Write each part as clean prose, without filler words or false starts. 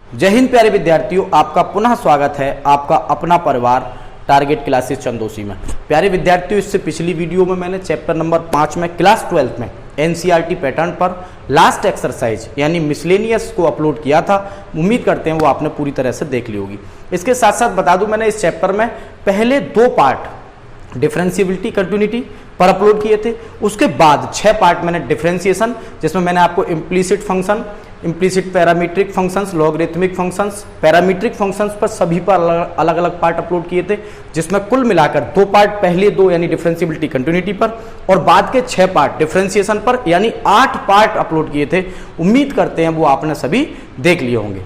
जय हिंद प्यारे विद्यार्थियों, आपका पुनः स्वागत है आपका अपना परिवार टारगेट क्लासेस चंदोसी में। प्यारे विद्यार्थियों, इससे पिछली वीडियो में मैंने चैप्टर नंबर 5 में क्लास 12 में एनसीईआरटी पैटर्न पर लास्ट एक्सरसाइज यानी मिसलेनियस को अपलोड किया था। उम्मीद करते हैं वो आपने पूरी तरह से देख ली होगी। इसके साथ साथ बता दूं, मैंने इस चैप्टर में पहले 2 पार्ट डिफरेंशिएबिलिटी कंटिन्यूटी पर अपलोड किए थे। उसके बाद 6 पार्ट मैंने डिफरेंशिएशन, जिसमें मैंने आपको implicit function, implicit parametric functions, logarithmic functions, parametric functions पर सभी पर अलग अलग पार्ट अपलोड किए थे, जिसमें कुल मिलाकर 2 पार्ट, पहले 2 यानी डिफरेंशिएबिलिटी कंटिन्यूटी पर और बाद के 6 पार्ट डिफरेंशिएशन पर, यानी 8 पार्ट अपलोड किए थे। उम्मीद करते हैं वो आपने सभी देख लिए होंगे।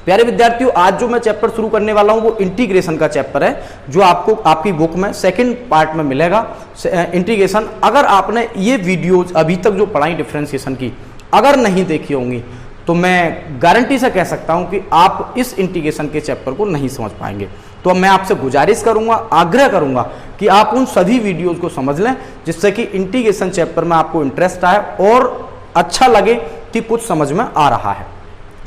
प्यारे विद्यार्थियों, आज जो मैं चैप्टर शुरू करने वाला हूं वो इंटीग्रेशन का चैप्टर है, जो आपको आपकी बुक में सेकंड पार्ट में मिलेगा, इंटीग्रेशन। अगर आपने ये वीडियोज अभी तक जो पढ़ाई डिफरेंशिएशन की अगर नहीं देखी होंगी तो मैं गारंटी से कह सकता हूं कि आप इस इंटीग्रेशन के चैप्टर को नहीं समझ पाएंगे। तो मैं आपसे गुजारिश करूंगा, आग्रह करूंगा कि आप उन सभी वीडियोज को समझ लें, जिससे कि इंटीग्रेशन चैप्टर में आपको इंटरेस्ट आए और अच्छा लगे कि कुछ समझ में आ रहा है।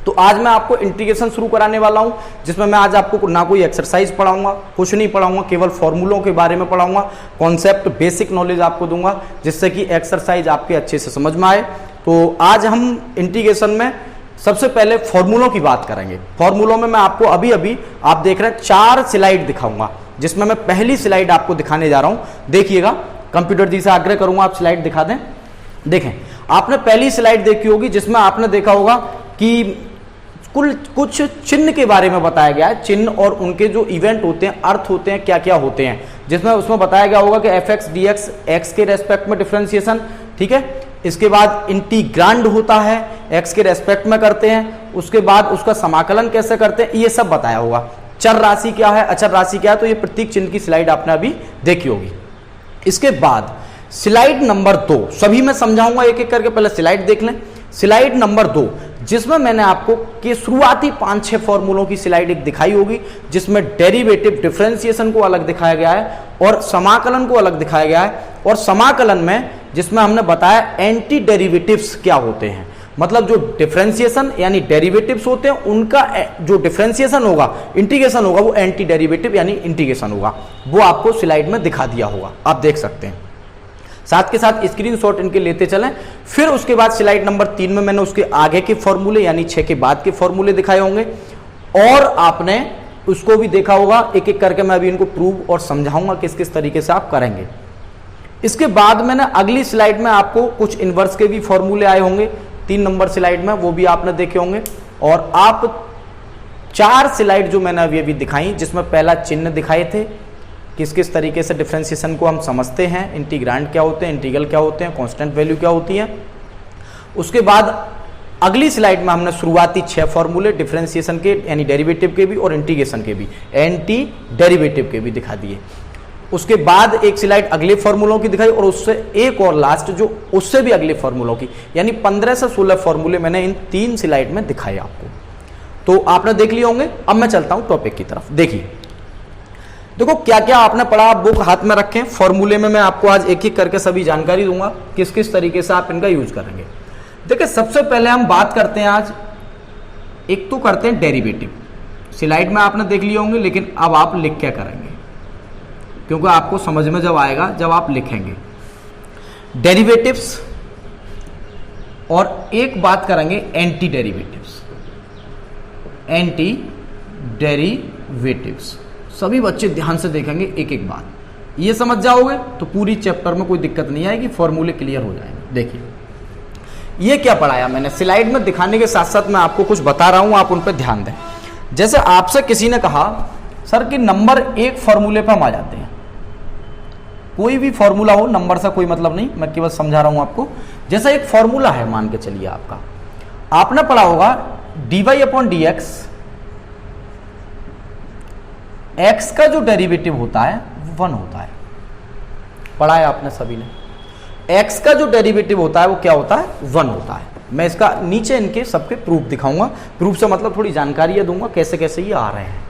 तो आज मैं आपको इंटीग्रेशन शुरू कराने वाला हूं, जिसमें मैं आज आपको ना कोई एक्सरसाइज पढ़ाऊंगा, कुछ नहीं पढ़ाऊंगा, केवल फॉर्मूलों के बारे में पढ़ाऊंगा, कॉन्सेप्ट बेसिक नॉलेज आपको दूंगा, जिससे कि एक्सरसाइज आपके अच्छे से समझ में आए। तो आज हम इंटीग्रेशन में सबसे पहले फॉर्मूलों की बात करेंगे। फॉर्मूलों में मैं आपको अभी आप देख रहे हैं 4 स्लाइड दिखाऊंगा, जिसमें मैं पहली स्लाइड आपको दिखाने जा रहा हूं। देखिएगा, कंप्यूटर जी से आग्रह करूंगा आप स्लाइड दिखा दें। देखें, आपने पहली स्लाइड देखी होगी, जिसमें आपने देखा होगा कि कुछ चिन्ह के बारे में बताया गया है। चिन्ह और उनके जो इवेंट होते हैं, अर्थ होते हैं, क्या क्या होते हैं, जिसमें उसमें बताया गया होगा कि F x D x, x के रेस्पेक्ट में डिफरेंशिएशन, ठीक है। इसके बाद इंटीग्रांड होता है, एक्स के रेस्पेक्ट में करते हैं, उसके बाद उसका समाकलन कैसे करते हैं, ये सब बताया होगा। चर राशि क्या है, अचर राशि क्या है, तो ये प्रतीक चिन्ह की स्लाइड आपने अभी देखी होगी। इसके बाद स्लाइड नंबर 2 सभी मैं समझाऊंगा एक एक करके, पहले स्लाइड देख लें। स्लाइड नंबर 2, जिसमें मैंने आपको कि शुरुआती 5-6 फॉर्मूलों की स्लाइड एक दिखाई होगी, जिसमें डेरिवेटिव डिफरेंशिएशन को अलग दिखाया गया है और समाकलन को अलग दिखाया गया है। और समाकलन में जिसमें हमने बताया एंटी डेरिवेटिव्स क्या होते हैं, मतलब जो डिफरेंशिएशन यानी डेरिवेटिव्स होते हैं, उनका जो डिफरेंशिएशन होगा, इंटीग्रेशन होगा, वो एंटी डेरिवेटिव यानी इंटीग्रेशन होगा। वो आपको स्लाइड में दिखा दिया होगा, आप देख सकते हैं। साथ के साथ स्क्रीनशॉट इनके लेते चलें। फिर उसके बाद स्लाइड नंबर 3 में मैंने उसके आगे के फॉर्मूले यानी 6 के बाद के फॉर्मूले दिखाए होंगे, और आपने उसको भी देखा होगा। एक एक करके मैं अभी इनको प्रूव और समझाऊंगा किस किस तरीके से आप करेंगे। इसके बाद मैंने अगली स्लाइड में आपको कुछ इनवर्स के भी फॉर्मूले आए होंगे, 3 नंबर स्लाइड में, वो भी आपने देखे होंगे। और आप 4 स्लाइड जो मैंने अभी दिखाई, जिसमें पहला चिन्ह दिखाए थे, किस किस तरीके से डिफरेंशिएशन को हम समझते हैं, इंटीग्रांड क्या होते हैं, इंटीग्रल क्या होते हैं, कांस्टेंट वैल्यू क्या होती है। उसके बाद अगली स्लाइड में हमने शुरुआती 6 फॉर्मूले डिफरेंशिएशन के यानी डेरिवेटिव के भी और इंटीग्रेशन के भी, एंटी डेरिवेटिव के भी दिखा दिए। उसके बाद एक स्लाइड अगले फॉर्मूलों की दिखाई, और उससे एक और लास्ट जो उससे भी अगले फॉर्मूलों की, यानी 15 से 16 फॉर्मूले मैंने इन 3 स्लाइड में दिखाए आपको। तो आपने देख लिए होंगे। अब मैं चलता हूं टॉपिक की तरफ। देखो क्या क्या आपने पढ़ा, बुक हाथ में रखें। फॉर्मूले में मैं आपको आज एक एक करके सभी जानकारी दूंगा, किस किस तरीके से आप इनका यूज करेंगे। देखिए, सबसे पहले हम बात करते हैं आज, एक तो करते हैं डेरिवेटिव। स्लाइड में आपने देख लिए होंगे, लेकिन अब आप लिख क्या करेंगे, क्योंकि आपको समझ में जब आएगा जब आप लिखेंगे डेरिवेटिव्स। और एक बात करेंगे एंटी डेरिवेटिव्स, एंटी डेरिवेटिव्स। सभी बच्चे ध्यान से देखेंगे एक एक बात, ये समझ जाओगे तो पूरी चैप्टर में कोई दिक्कत नहीं आएगी, फॉर्मूले क्लियर हो जाएंगे। देखिए, ये क्या पढ़ाया मैंने, स्लाइड में दिखाने के साथ साथ मैं आपको कुछ बता रहा हूं, आप उन पर ध्यान दें। जैसे आपसे किसी ने कहा सर कि नंबर 1 फॉर्मूले पर हम आ जाते हैं, कोई भी फॉर्मूला हो, नंबर से कोई मतलब नहीं, मैं केवल समझा रहा हूं आपको। जैसा एक फॉर्मूला है, मान के चलिए आपका, आपने पढ़ा होगा dy/dx, x का जो डेरिवेटिव होता है वो 1 होता है, पढ़ा है आपने सभी ने। x का जो डेरिवेटिव होता है वो क्या होता है, 1 होता है। मैं इसका नीचे इनके सबके प्रूफ दिखाऊंगा, प्रूफ से मतलब थोड़ी जानकारी दूंगा कैसे कैसे ये आ रहे हैं।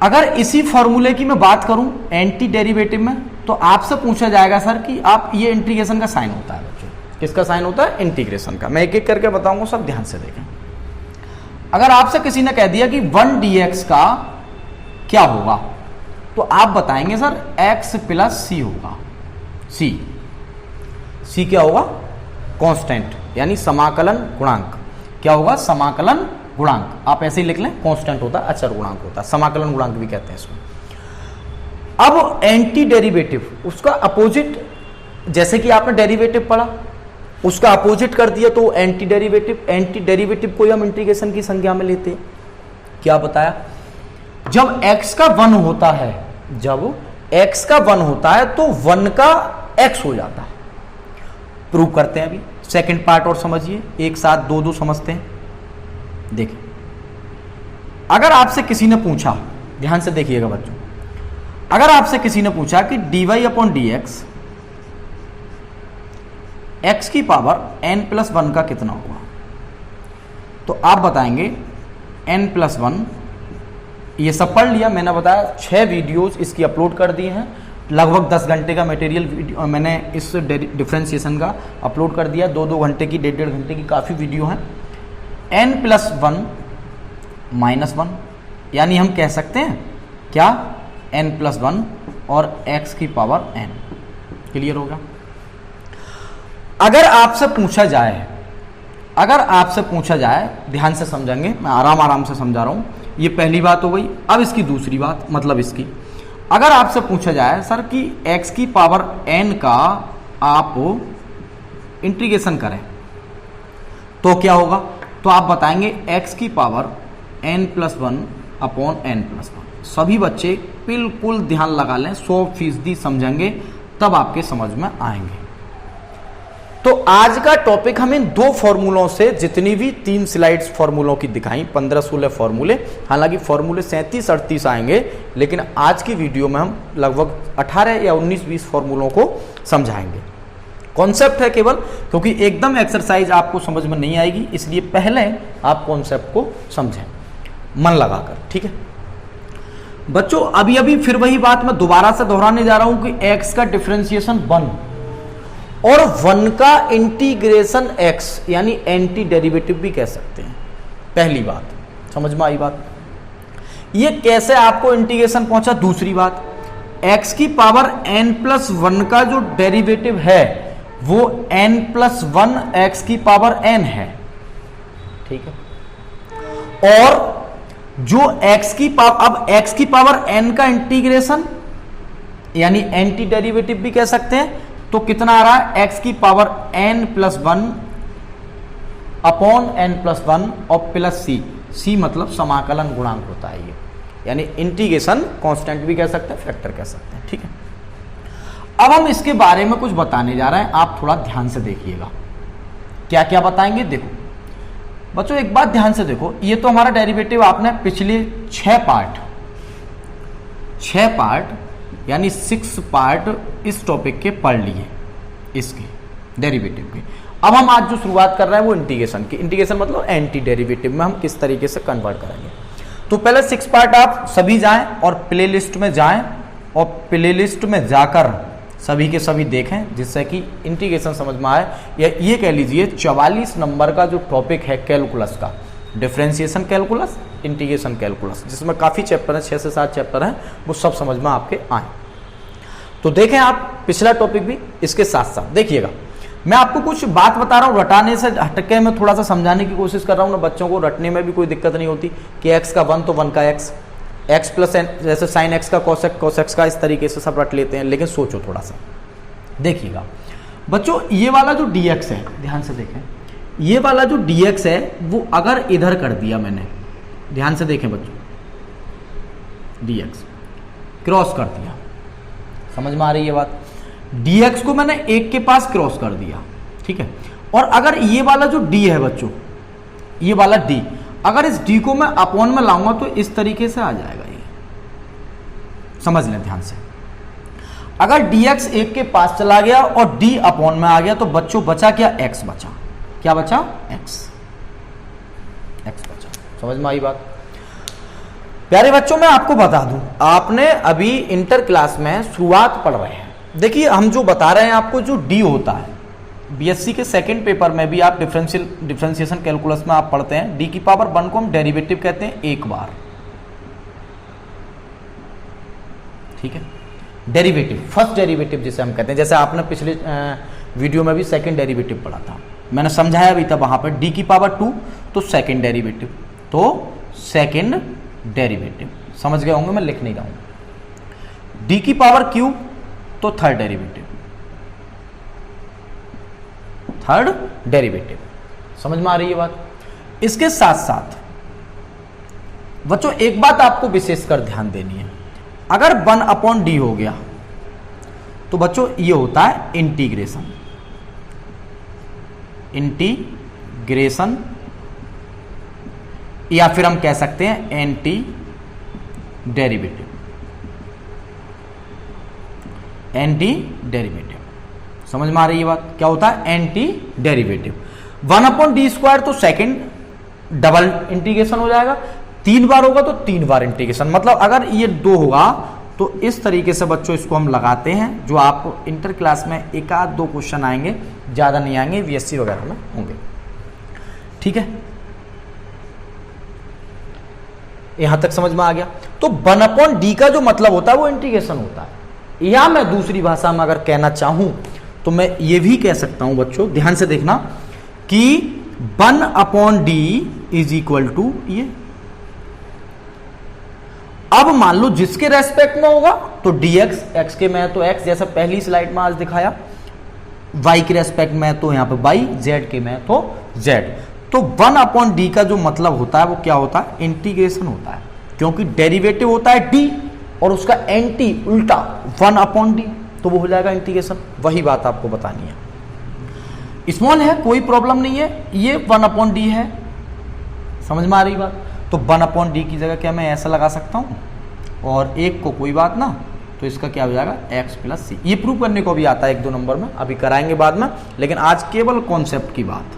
अगर इसी फॉर्मूले की मैं बात करूं एंटी डेरिवेटिव में, तो आपसे पूछा जाएगा सर कि आप ये इंटीग्रेशन का साइन होता है बच्चों, किसका साइन होता है, इंटीग्रेशन का। मैं एक एक करके बताऊंगा, सब ध्यान से देखें। अगर आपसे किसी ने कह दिया कि 1 dx का क्या होगा, तो आप बताएंगे सर x प्लस सी होगा। सी क्या होगा? कांस्टेंट, यानी समाकलन गुणांक। क्या होगा? समाकलन गुणांक। आप ऐसे ही लिख लें, कांस्टेंट होता है, अचर गुणांक होता है, समाकलन गुणांक भी कहते हैं इसको। अब एंटी डेरिवेटिव, उसका अपोजिट, जैसे कि आपने डेरिवेटिव पढ़ा, उसका अपोजिट कर दिया तो एंटी डेरिवेटिव। एंटी डेरिवेटिव को हम इंटीग्रेशन की संज्ञा में लेते हैं। क्या बताया? जब x का 1 होता है, जब x का 1 होता है तो 1 का x हो जाता है। प्रूव करते हैं अभी, सेकंड पार्ट और समझिए, एक साथ दो समझते हैं। देखिए, अगर आपसे किसी ने पूछा, ध्यान से देखिएगा बच्चों, अगर आपसे किसी ने पूछा कि dy अपॉन dx x की पावर n+1 का कितना होगा, तो आप बताएंगे n+1। ये सब पढ़ लिया मैंने, बताया 6 वीडियोस इसकी अपलोड कर दिए हैं, लगभग 10 घंटे का मटेरियल वीडियो मैंने इस डिफ्रेंसिएशन का अपलोड कर दिया। 2-2 घंटे की, 1.5 घंटे की काफ़ी वीडियो हैं। n+1 -1, यानी हम कह सकते हैं क्या, n+1 और x की पावर n। क्लियर होगा? अगर आपसे पूछा जाए, ध्यान से समझेंगे, मैं आराम से समझा रहा हूं, ये पहली बात हो गई। अब इसकी दूसरी बात, मतलब इसकी, अगर आपसे पूछा जाए सर कि x की पावर n का आप इंटीग्रेशन करें तो क्या होगा, तो आप बताएंगे x की पावर n+1 अपॉन n+1। सभी बच्चे बिल्कुल ध्यान लगा लें, 100% समझेंगे, तब आपके समझ में आएंगे। तो आज का टॉपिक हम इन 2 फॉर्मूलों से, जितनी भी 3 स्लाइड्स फॉर्मूलों की दिखाई, 15-16 फॉर्मूले, हालांकि फॉर्मूले 37-38 आएंगे, लेकिन आज की वीडियो में हम लगभग 18 या 19-20 फॉर्मूलों को समझाएंगे। कॉन्सेप्ट है केवल, क्योंकि एकदम एक्सरसाइज आपको समझ में नहीं आएगी, इसलिए पहले आप कॉन्सेप्ट को समझें मन लगाकर, ठीक है बच्चों। अभी फिर वही बात मैं दोबारा से दोहराने जा रहा हूं कि x का डिफरेंशिएशन 1 और 1 का इंटीग्रेशन x, यानी एंटी डेरिवेटिव भी कह सकते हैं। पहली बात समझ में आई बात। ये कैसे आपको इंटीग्रेशन पहुंचा? दूसरी बात, x की पावर n+1 का जो डेरिवेटिव है वो n+1 x की पावर n है, ठीक है। और जो x की पावर, अब x की पावर n का इंटीग्रेशन यानी एंटी डेरिवेटिव भी कह सकते हैं, तो कितना आ रहा है, x की पावर n+1 अपॉन n+1 और प्लस c मतलब समाकलन गुणांक होता है ये, यानी इंटीग्रेशन कांस्टेंट भी कह सकते हैं, फैक्टर कह सकते हैं, ठीक है। अब हम इसके बारे में कुछ बताने जा रहे हैं, आप थोड़ा ध्यान से देखिएगा। क्या क्या बताएंगे? देखो बच्चों, एक बात ध्यान से देखो, ये तो हमारा डेरिवेटिव आपने पिछले 6 पार्ट यानी 6 पार्ट इस टॉपिक के पढ़ लिए, इसके डेरिवेटिव के। अब हम आज जो शुरुआत कर रहे हैं वो इंटीग्रेशन की। इंटीग्रेशन मतलब एंटी डेरिवेटिव में हम किस तरीके से कन्वर्ट करेंगे। तो पहले 6 पार्ट आप सभी जाएं और प्लेलिस्ट में जाएं, और प्लेलिस्ट में जाकर सभी के सभी देखें, जिससे कि इंटीग्रेशन समझ में आए। या ये कह लीजिए 44 नंबर का जो टॉपिक है कैलकुलस का, डिफरेंशिएशन कैलकुलस, इंटीग्रेशन कैलकुलस, जिसमें काफ़ी चैप्टर हैं, 6 से 7 चैप्टर हैं, वो सब समझ में आपके आए। तो देखें आप पिछला टॉपिक भी, इसके साथ साथ देखिएगा। मैं आपको कुछ बात बता रहा हूँ, रटाने से हटके मैं थोड़ा सा समझाने की कोशिश कर रहा हूँ ना, बच्चों को रटने में भी कोई दिक्कत नहीं होती कि x का 1 तो 1 का x प्लस n, जैसे साइन x का cos x का, इस तरीके से सब रट लेते हैं। लेकिन सोचो थोड़ा सा, देखिएगा बच्चों, ये वाला जो dx है, ध्यान से देखें, ये वाला जो dx है वो अगर इधर कर दिया मैंने, ध्यान से देखें बच्चों, dx क्रॉस कर दिया, समझ में आ रही है बात। dx को मैंने 1 के पास क्रॉस कर दिया, ठीक है। और अगर ये वाला जो d है बच्चों, ये वाला d, अगर इस d को मैं अपॉन में लाऊंगा तो इस तरीके से आ जाएगा, ये समझ लें ध्यान से। अगर dx 1 के पास चला गया और d अपॉन में आ गया तो बच्चों बचा क्या, x बचा। क्या बचा? x बचा। समझ में आई बात। प्यारे बच्चों, मैं आपको बता दूं, आपने अभी इंटर क्लास में शुरुआत पढ़ रहे हैं। देखिए हम जो बता रहे हैं आपको, जो d होता है, बीएससी के सेकंड पेपर में भी आप डिफरेंशिएशन कैलकुलस में आप पढ़ते हैं डी की पावर 1 को हम डेरिवेटिव कहते हैं एक बार, ठीक है। डेरिवेटिव, फर्स्ट डेरिवेटिव जिसे हम कहते हैं, जैसे आपने पिछले वीडियो में भी सेकंड डेरिवेटिव पढ़ा था, मैंने समझाया भी था वहां पर डी की पावर 2 तो सेकंड डेरिवेटिव, तो सेकंड डेरिवेटिव समझ गए होंगे, मैं लिख नहीं रहा हूं। डी की पावर क्यूब तो थर्ड डेरिवेटिव, थर्ड डेरिवेटिव, समझ में आ रही है बात। इसके साथ साथ बच्चों एक बात आपको विशेषकर ध्यान देनी है, अगर 1/d हो गया तो बच्चों ये होता है इंटीग्रेशन, इंटीग्रेशन या फिर हम कह सकते हैं एंटी डेरिवेटिव, एंटी डेरिवेटिव, समझ में आ रही है बात। क्या होता है एंटी डेरिवेटिव। 1/d² तो सेकंड डबल इंटीग्रेशन हो जाएगा, 3 बार होगा तो 3 बार इंटीग्रेशन, मतलब अगर ये 2 होगा तो इस तरीके से बच्चों इसको हम लगाते हैं, जो आपको इंटर क्लास में एक आध 2 क्वेश्चन आएंगे, ज्यादा नहीं आएंगे, बीएससी वगैरह में होंगे, ठीक है। यहां तक समझ में आ गया। तो 1/d का जो मतलब होता है वो इंटीग्रेशन होता है, या मैं दूसरी भाषा में अगर कहना चाहूं तो मैं ये भी कह सकता हूं बच्चों, ध्यान से देखना, कि 1/d इज इक्वल टू ये, अब मान लो जिसके रेस्पेक्ट में होगा तो dx, x के में तो x, जैसा पहली स्लाइड में आज दिखाया, y के रेस्पेक्ट में तो यहां पे y, z के में तो z। तो 1/d का जो मतलब होता है वो क्या होता है, इंटीग्रेशन होता है, क्योंकि डेरिवेटिव होता है d और उसका एंटी उल्टा 1/d, तो वो हो जाएगा इंटीग्रेशन। वही बात आपको बतानी है। स्मॉल है कोई प्रॉब्लम नहीं है, ये 1/d है, समझ में आ रही बात। तो 1/d की जगह क्या मैं ऐसा लगा सकता हूं, और एक को कोई बात ना, तो इसका क्या हो जाएगा x + c। ये प्रूव करने को भी आता है 1-2 नंबर में, अभी कराएंगे बाद में, लेकिन आज केवल कॉन्सेप्ट की बात,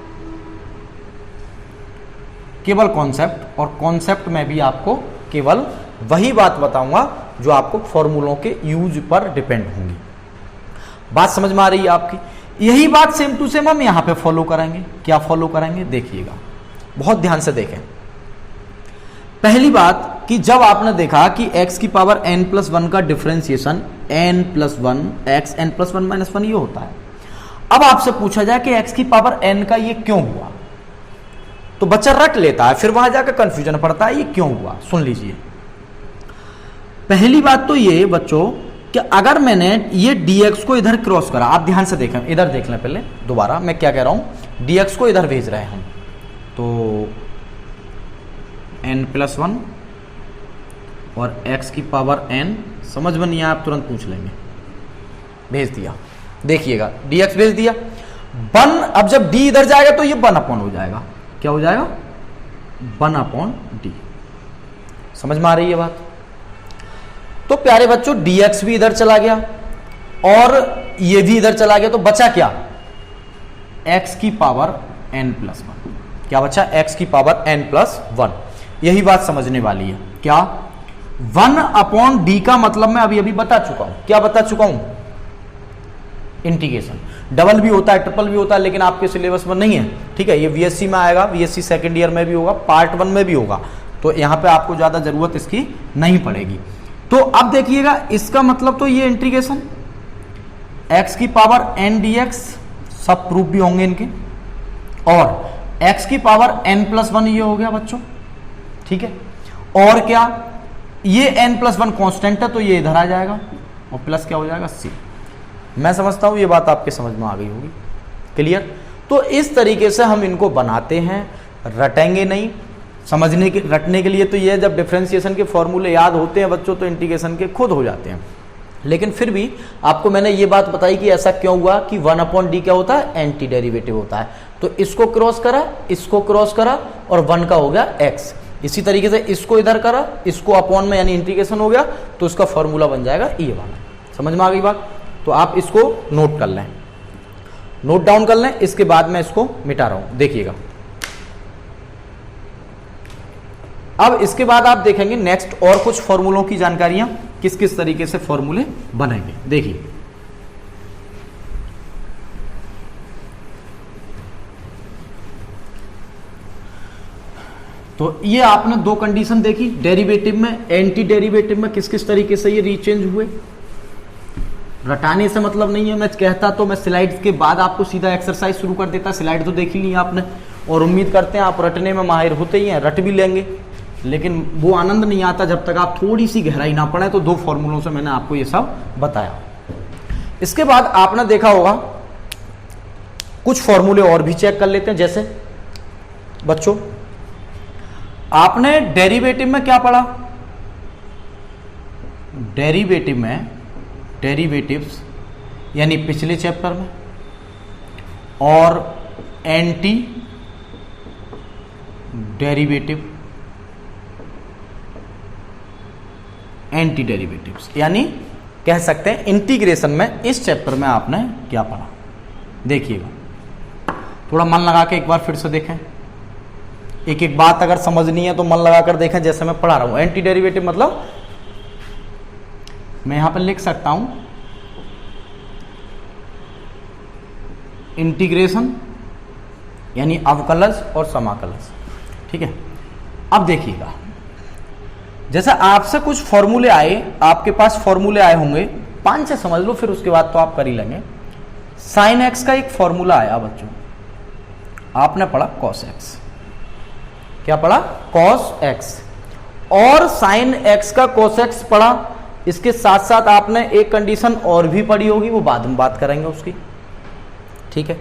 केवल कॉन्सेप्ट, और कॉन्सेप्ट में भी आपको केवल वही बात बताऊंगा जो आपको फॉर्मूलों के यूज पर डिपेंड होंगी। बात समझ में आ रही है आपकी। यही बात सेम टू सेम हम यहां पे फॉलो करेंगे। क्या फॉलो करेंगे देखिएगा, बहुत ध्यान से देखें। पहली बात कि जब आपने देखा कि x की पावर n+1 का डिफरेंशिएशन n+1 x n+1 - 1 ये होता है, अब आपसे पूछा जाए कि x की पावर n का ये क्यों हुआ, तो बच्चा रट लेता है, फिर वहां जाकर कंफ्यूजन पड़ता है ये क्यों हुआ। सुन लीजिए, पहली बात तो ये बच्चों कि अगर मैंने ये dx को इधर क्रॉस करा, आप ध्यान से देखें, इधर देख लें पहले दोबारा मैं क्या कह रहा हूं, dx को इधर भेज रहे हैं हम, तो n+1 और x की पावर n, समझ में नहीं आया आप तुरंत पूछ लेंगे, भेज दिया, देखिएगा dx भेज दिया 1। अब जब d इधर जाएगा तो ये 1/ हो जाएगा, क्या हो जाएगा 1/d, समझ में आ रही है बात। तो प्यारे बच्चों dx भी इधर चला गया और ये भी इधर चला गया, तो बचा क्या, x की पावर n+1, क्या बचा x की पावर n+1। यही बात समझने वाली है। क्या 1/d का मतलब मैं अभी अभी बता चुका हूं, क्या बता चुका हूं, इंटीग्रेशन। डबल भी होता है, ट्रिपल भी होता है, लेकिन आपके सिलेबस में नहीं है, ठीक है। ये बीएससी में आएगा, बीएससी सेकंड ईयर में भी होगा, पार्ट 1 में भी होगा, तो यहां पे आपको ज्यादा जरूरत इसकी नहीं पड़ेगी। तो अब देखिएगा इसका मतलब तो ये इंटीग्रेशन x की पावर n dx, सब प्रूफ भी होंगे इनके, और x की पावर n+1 ये हो गया बच्चों, ठीक है। और क्या, ये n+1 कांस्टेंट है तो ये इधर आ जाएगा, और प्लस क्या हो जाएगा c। मैं समझता हूं ये बात आपके समझ में आ गई होगी, क्लियर। तो इस तरीके से हम इनको बनाते हैं, रटेंगे नहीं, समझने के रटने के लिए तो ये जब डिफरेंशिएशन के फॉर्मूले याद होते हैं बच्चों तो इंटीग्रेशन के खुद हो जाते हैं। लेकिन फिर भी आपको मैंने ये बात बताई कि ऐसा क्यों हुआ कि 1/d क्या होता है, एंटी डेरिवेटिव होता है। तो इसको क्रॉस करा, इसको क्रॉस करा, और 1 का हो गया x। इसी तरीके से इसको इधर करा, इसको अपॉन में यानी इंटीग्रेशन हो गया, तो इसका फॉर्मूला बन जाएगा ये वाला। समझ में आ गई बात। तो आप इसको नोट कर लें, नोट डाउन कर लें, इसके बाद मैं इसको मिटा रहा हूं, देखिएगा। अब इसके बाद आप देखेंगे नेक्स्ट और कुछ फॉर्मूलों की जानकारियां, किस किस तरीके से फॉर्मूले बनेंगे। देखिए तो ये आपने दो कंडीशन देखी डेरिवेटिव में, एंटी डेरिवेटिव में किस किस तरीके से ये रीचेंज हुए। रटाने से मतलब नहीं है, मैं कहता तो मैं स्लाइड्स के बाद आपको सीधा एक्सरसाइज शुरू कर देता, स्लाइड तो देख ही ली आपने, और उम्मीद करते हैं आप रटने में माहिर होते ही हैं, रट भी लेंगे, लेकिन वो आनंद नहीं आता जब तक आप थोड़ी सी गहराई ना पड़े। तो दो फॉर्मूलों से मैंने आपको ये सब बताया। इसके बाद आपने देखा होगा कुछ फॉर्मूले और भी चेक कर लेते हैं। जैसे बच्चों आपने डेरिवेटिव में क्या पढ़ा, डेरिवेटिव में डेरिवेटिव्स यानी पिछले चैप्टर में, और एंटी डेरिवेटिव, एंटी डेरिवेटिव्स यानी कह सकते हैं इंटीग्रेशन में इस चैप्टर में आपने क्या पढ़ा। देखिएगा, थोड़ा मन लगा के एक बार फिर से देखें, एक एक बात अगर समझनी है तो मन लगा कर देखें। जैसे मैं पढ़ा रहा हूं एंटी डेरिवेटिव मतलब मैं यहां पर लिख सकता हूं इंटीग्रेशन यानी अवकलज और समाकलज। ठीक है, अब देखिएगा, जैसे आपसे कुछ फॉर्मूले आए, आपके पास फॉर्मूले आए होंगे, 5 से समझ लो, फिर उसके बाद तो आप कर ही लेंगे। साइन एक्स का एक फॉर्मूला आया बच्चों, आपने पढ़ा कॉस एक्स, क्या पढ़ा, कॉस एक्स, और साइन एक्स का कॉस एक्स पढ़ा। इसके साथ साथ आपने एक कंडीशन और भी पढ़ी होगी, वो बाद में बात करेंगे उसकी। ठीक है,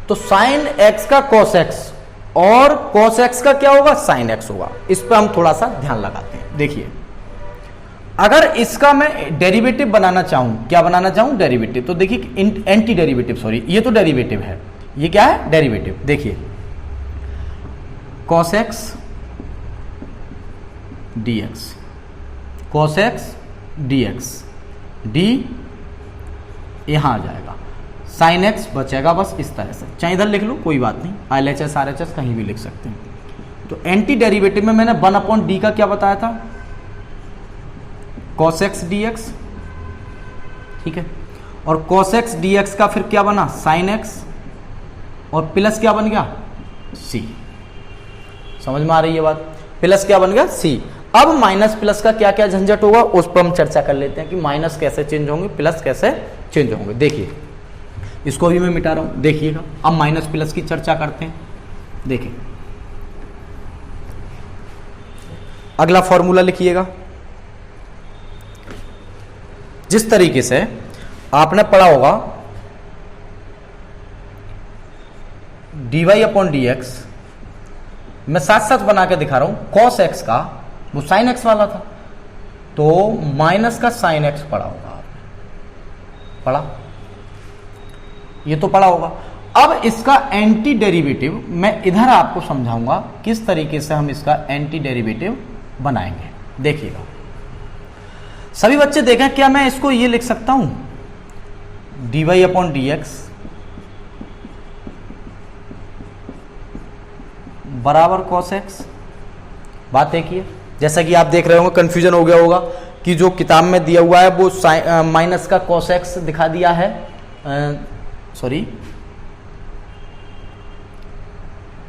तो साइन एक्स का कॉस एक्स और कॉस एक्स का क्या होगा, साइन एक्स होगा। इस पर हम थोड़ा सा ध्यान लगाते हैं। देखिए, अगर इसका मैं डेरिवेटिव बनाना चाहूं, क्या बनाना चाहूं, डेरिवेटिव, तो देखिए एंटी डेरिवेटिव, सॉरी ये तो डेरिवेटिव है, ये क्या है, डेरिवेटिव। देखिए cos x D x, cos x D x, D यहां आ जाएगा, साइन एक्स बचेगा बस इस तरह से, चाहे इधर लिख लो कोई बात नहीं, LHS RHS कहीं भी लिख सकते हैं। तो एंटी डेरिवेटिव में मैंने 1/d का क्या बताया था, cos x dx। ठीक है, और cos x dx का फिर क्या बना, sin x, और प्लस क्या बन गया, c। समझ में आ रही है बात, प्लस क्या बन गया, c। अब माइनस प्लस का क्या क्या झंझट होगा उस पर हम चर्चा कर लेते हैं कि माइनस कैसे चेंज होंगे, प्लस कैसे चेंज होंगे। देखिए इसको भी मैं मिटा रहा हूं, देखिएगा, अब माइनस प्लस की चर्चा करते हैं। देखिए अगला फॉर्मूला लिखिएगा, जिस तरीके से आपने पढ़ा होगा dy/dx, मैं साथ साथ बना के दिखा रहा हूं, cos x का वो sin x वाला था, तो माइनस का sin x पढ़ा होगा आपने, पढ़ा, ये तो पढ़ा होगा। अब इसका एंटी डेरिवेटिव मैं इधर आपको समझाऊंगा किस तरीके से हम इसका एंटी डेरिवेटिव बनाएंगे। देखिएगा सभी बच्चे देखें, क्या मैं इसको ये लिख सकता हूं dy/dx बराबर cos x। बात एक ही है, जैसा कि आप देख रहे होंगे, कंफ्यूजन हो गया होगा कि जो किताब में दिया हुआ है वो माइनस का cos x दिखा दिया है, सॉरी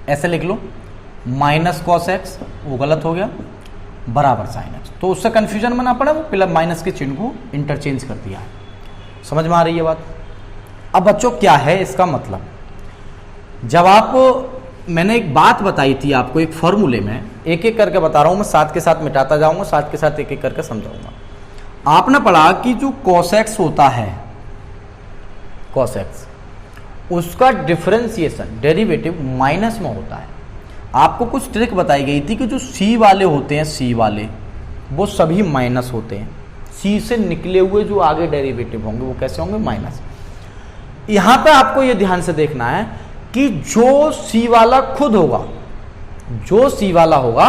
ऐसे लिख लो, माइनस cos x, वो गलत हो गया, बराबर sin x, तो उससे कंफ्यूजन में ना पड़ा, वो प्लस माइनस के चिन्ह को इंटरचेंज कर दिया है। समझ में आ रही है बात। अब बच्चों क्या है इसका मतलब, जब आप, मैंने एक बात बताई थी आपको एक फॉर्मूले में, एक एक करके बता रहा हूं मैं, साथ के साथ मिटाता जाऊंगा, साथ के साथ एक एक करके समझाऊंगा। आपने पढ़ा कि जो cos x होता है, cos x, उसका डिफरेंशिएशन डेरिवेटिव माइनस में होता है। आपको कुछ ट्रिक बताई गई थी कि जो सी वाले होते हैं, सी वाले वो सभी माइनस होते हैं, सी से निकले हुए जो आगे डेरिवेटिव होंगे वो कैसे होंगे, माइनस। यहां पे आपको ये ध्यान से देखना है कि जो सी वाला खुद होगा, जो सी वाला होगा,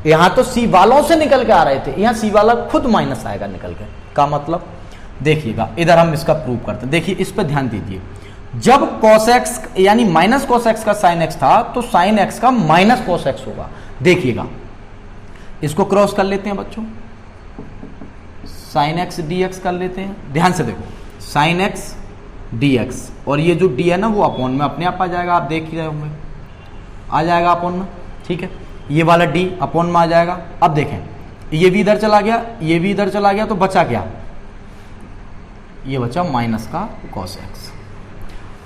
यहां तो सी वालों से निकल के आ रहे थे, यहां सी वाला खुद माइनस आएगा निकल के। का मतलब देखिएगा, इधर हम इसका प्रूव करते हैं। देखिए इस पर ध्यान दीजिए, जब cos x यानी माइनस cos x का sin x था, तो sin x का माइनस cos x होगा। देखिएगा इसको क्रॉस कर लेते हैं बच्चों, sin x dx कर लेते हैं, ध्यान से देखो, sin x dx, और ये जो d है ना वो अपॉन में अपने आप आ जाएगा, आप देख ही रहे होंगे, आ जाएगा अपॉन में। ठीक है, ये वाला d अपॉन में आ जाएगा। अब देखें ये भी इधर चला गया, ये भी इधर चला गया, तो बचा क्या, ये बचा माइनस का cos x।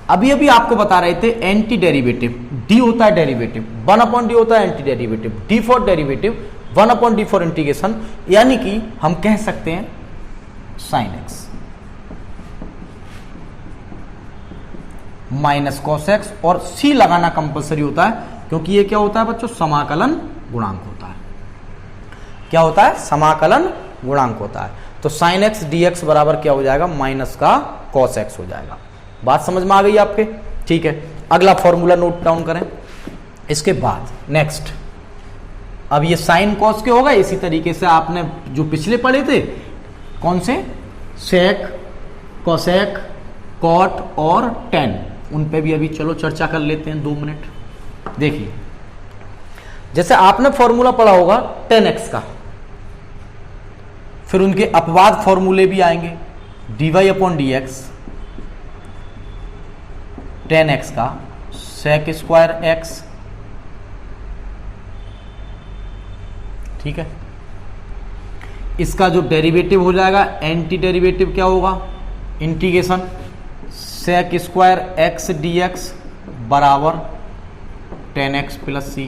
अभी अभी आपको बता रहे थे एंटी डेरिवेटिव, d होता है डेरिवेटिव, 1 अपॉन डी होता है anti derivative, d for derivative, 1 upon D for integration, यानी कि हम कह सकते हैं sine x minus cos X, और c लगाना कंपलसरी होता है क्योंकि ये क्या होता है बच्चों, समाकलन गुणांक होता है। क्या होता है, समाकलन गुणांक होता है। तो साइन एक्स डी एक्स बराबर क्या हो जाएगा, माइनस का कॉस एक्स हो जाएगा। बात समझ में आ गई आपके, ठीक है। अगला फॉर्मूला नोट डाउन करें। इसके बाद नेक्स्ट, अब ये साइन कॉस के होगा, इसी तरीके से आपने जो पिछले पढ़े थे कौन से, सेक, कोसेक, कॉट और टेन, उन पे भी अभी चलो चर्चा कर लेते हैं 2 मिनट। देखिए जैसे आपने फॉर्मूला पढ़ा होगा 10x का, फिर उनके अपवाद फॉर्मूले भी आएंगे, dy upon D x, 10x का सेक स्क्वायर एक्स, ठीक है। इसका जो डेरिवेटिव हो जाएगा, एंटी डेरिवेटिव क्या होगा, integration sec square X D X बराबर 10x प्लस सी।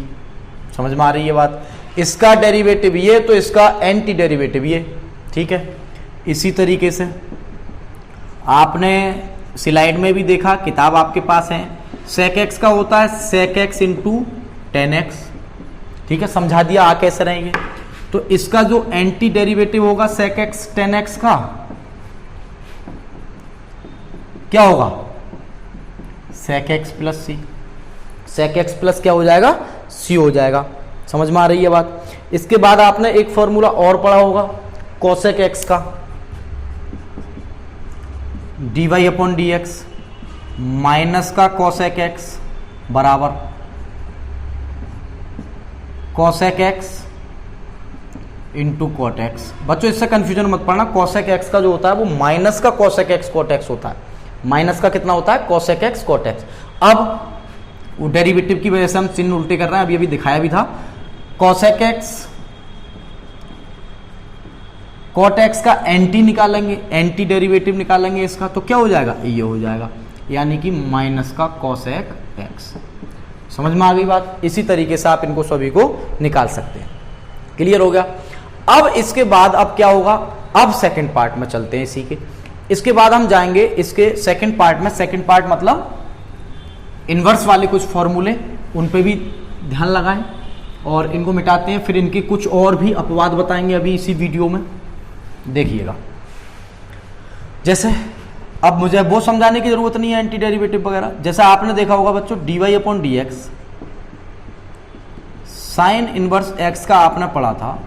समझ में आ रही है बात, इसका डेरिवेटिव ये, तो इसका एंटी डेरिवेटिव ये, ठीक है। इसी तरीके से आपने स्लाइड में भी देखा, किताब आपके पास है, सेक एक्स का होता है सेक एक्स इंटू 10x, ठीक है, समझा दिया आ कैसे रहेंगे। तो इसका जो एंटी डेरिवेटिव होगा सेक एक्स 10x का क्या होगा, सेक एक्स प्लस सी, सेक एक्स प्लस क्या हो जाएगा, सी हो जाएगा। समझ में आ रही है बात। इसके बाद आपने एक फॉर्मूला और पढ़ा होगा कोसेक एक्स का, D Y upon D X minus का कोसेक एक्स बराबर cosec X into cot X. बच्चों इससे कंफ्यूजन मत पड़ना, कोसेक एक्स का जो होता है वो माइनस का कोसेक एक्स कॉट एक्स होता है। माइनस का कितना होता है, कोसेक एक्स कॉट एक्स। अब वो डेरिवेटिव की वजह से हम चिन्ह उल्टे कर रहे हैं, अभी दिखाया भी था। कोसेक एक्स कॉट एक्स का एंटी निकालेंगे, एंटी डेरिवेटिव निकालेंगे इसका, तो क्या हो जाएगा, ये हो जाएगा, यानी कि माइनस का कोसेक एक्स। समझ में आ गई बात। इसी तरीके से आप इनको सभी को निकाल सकते हैं। क्लियर हो गया। अब इसके बाद अब क्या होगा, अब सेकंड पार्ट में चलते हैं इसी के। इसके बाद हम जाएंगे इसके सेकंड पार्ट में। सेकंड पार्ट मतलब इनवर्स वाले कुछ फॉर्मूले, उन पे भी ध्यान लगाएं और इनको मिटाते हैं। फिर इनके कुछ और भी अपवाद बताएंगे अभी इसी वीडियो में, देखिएगा। जैसे अब मुझे वो समझाने की जरूरत नहीं है एंटी डेरिवेटिव वगैरह। जैसे आपने देखा होगा बच्चों D Y upon D X, sine inverse X का आपने पढ़ा था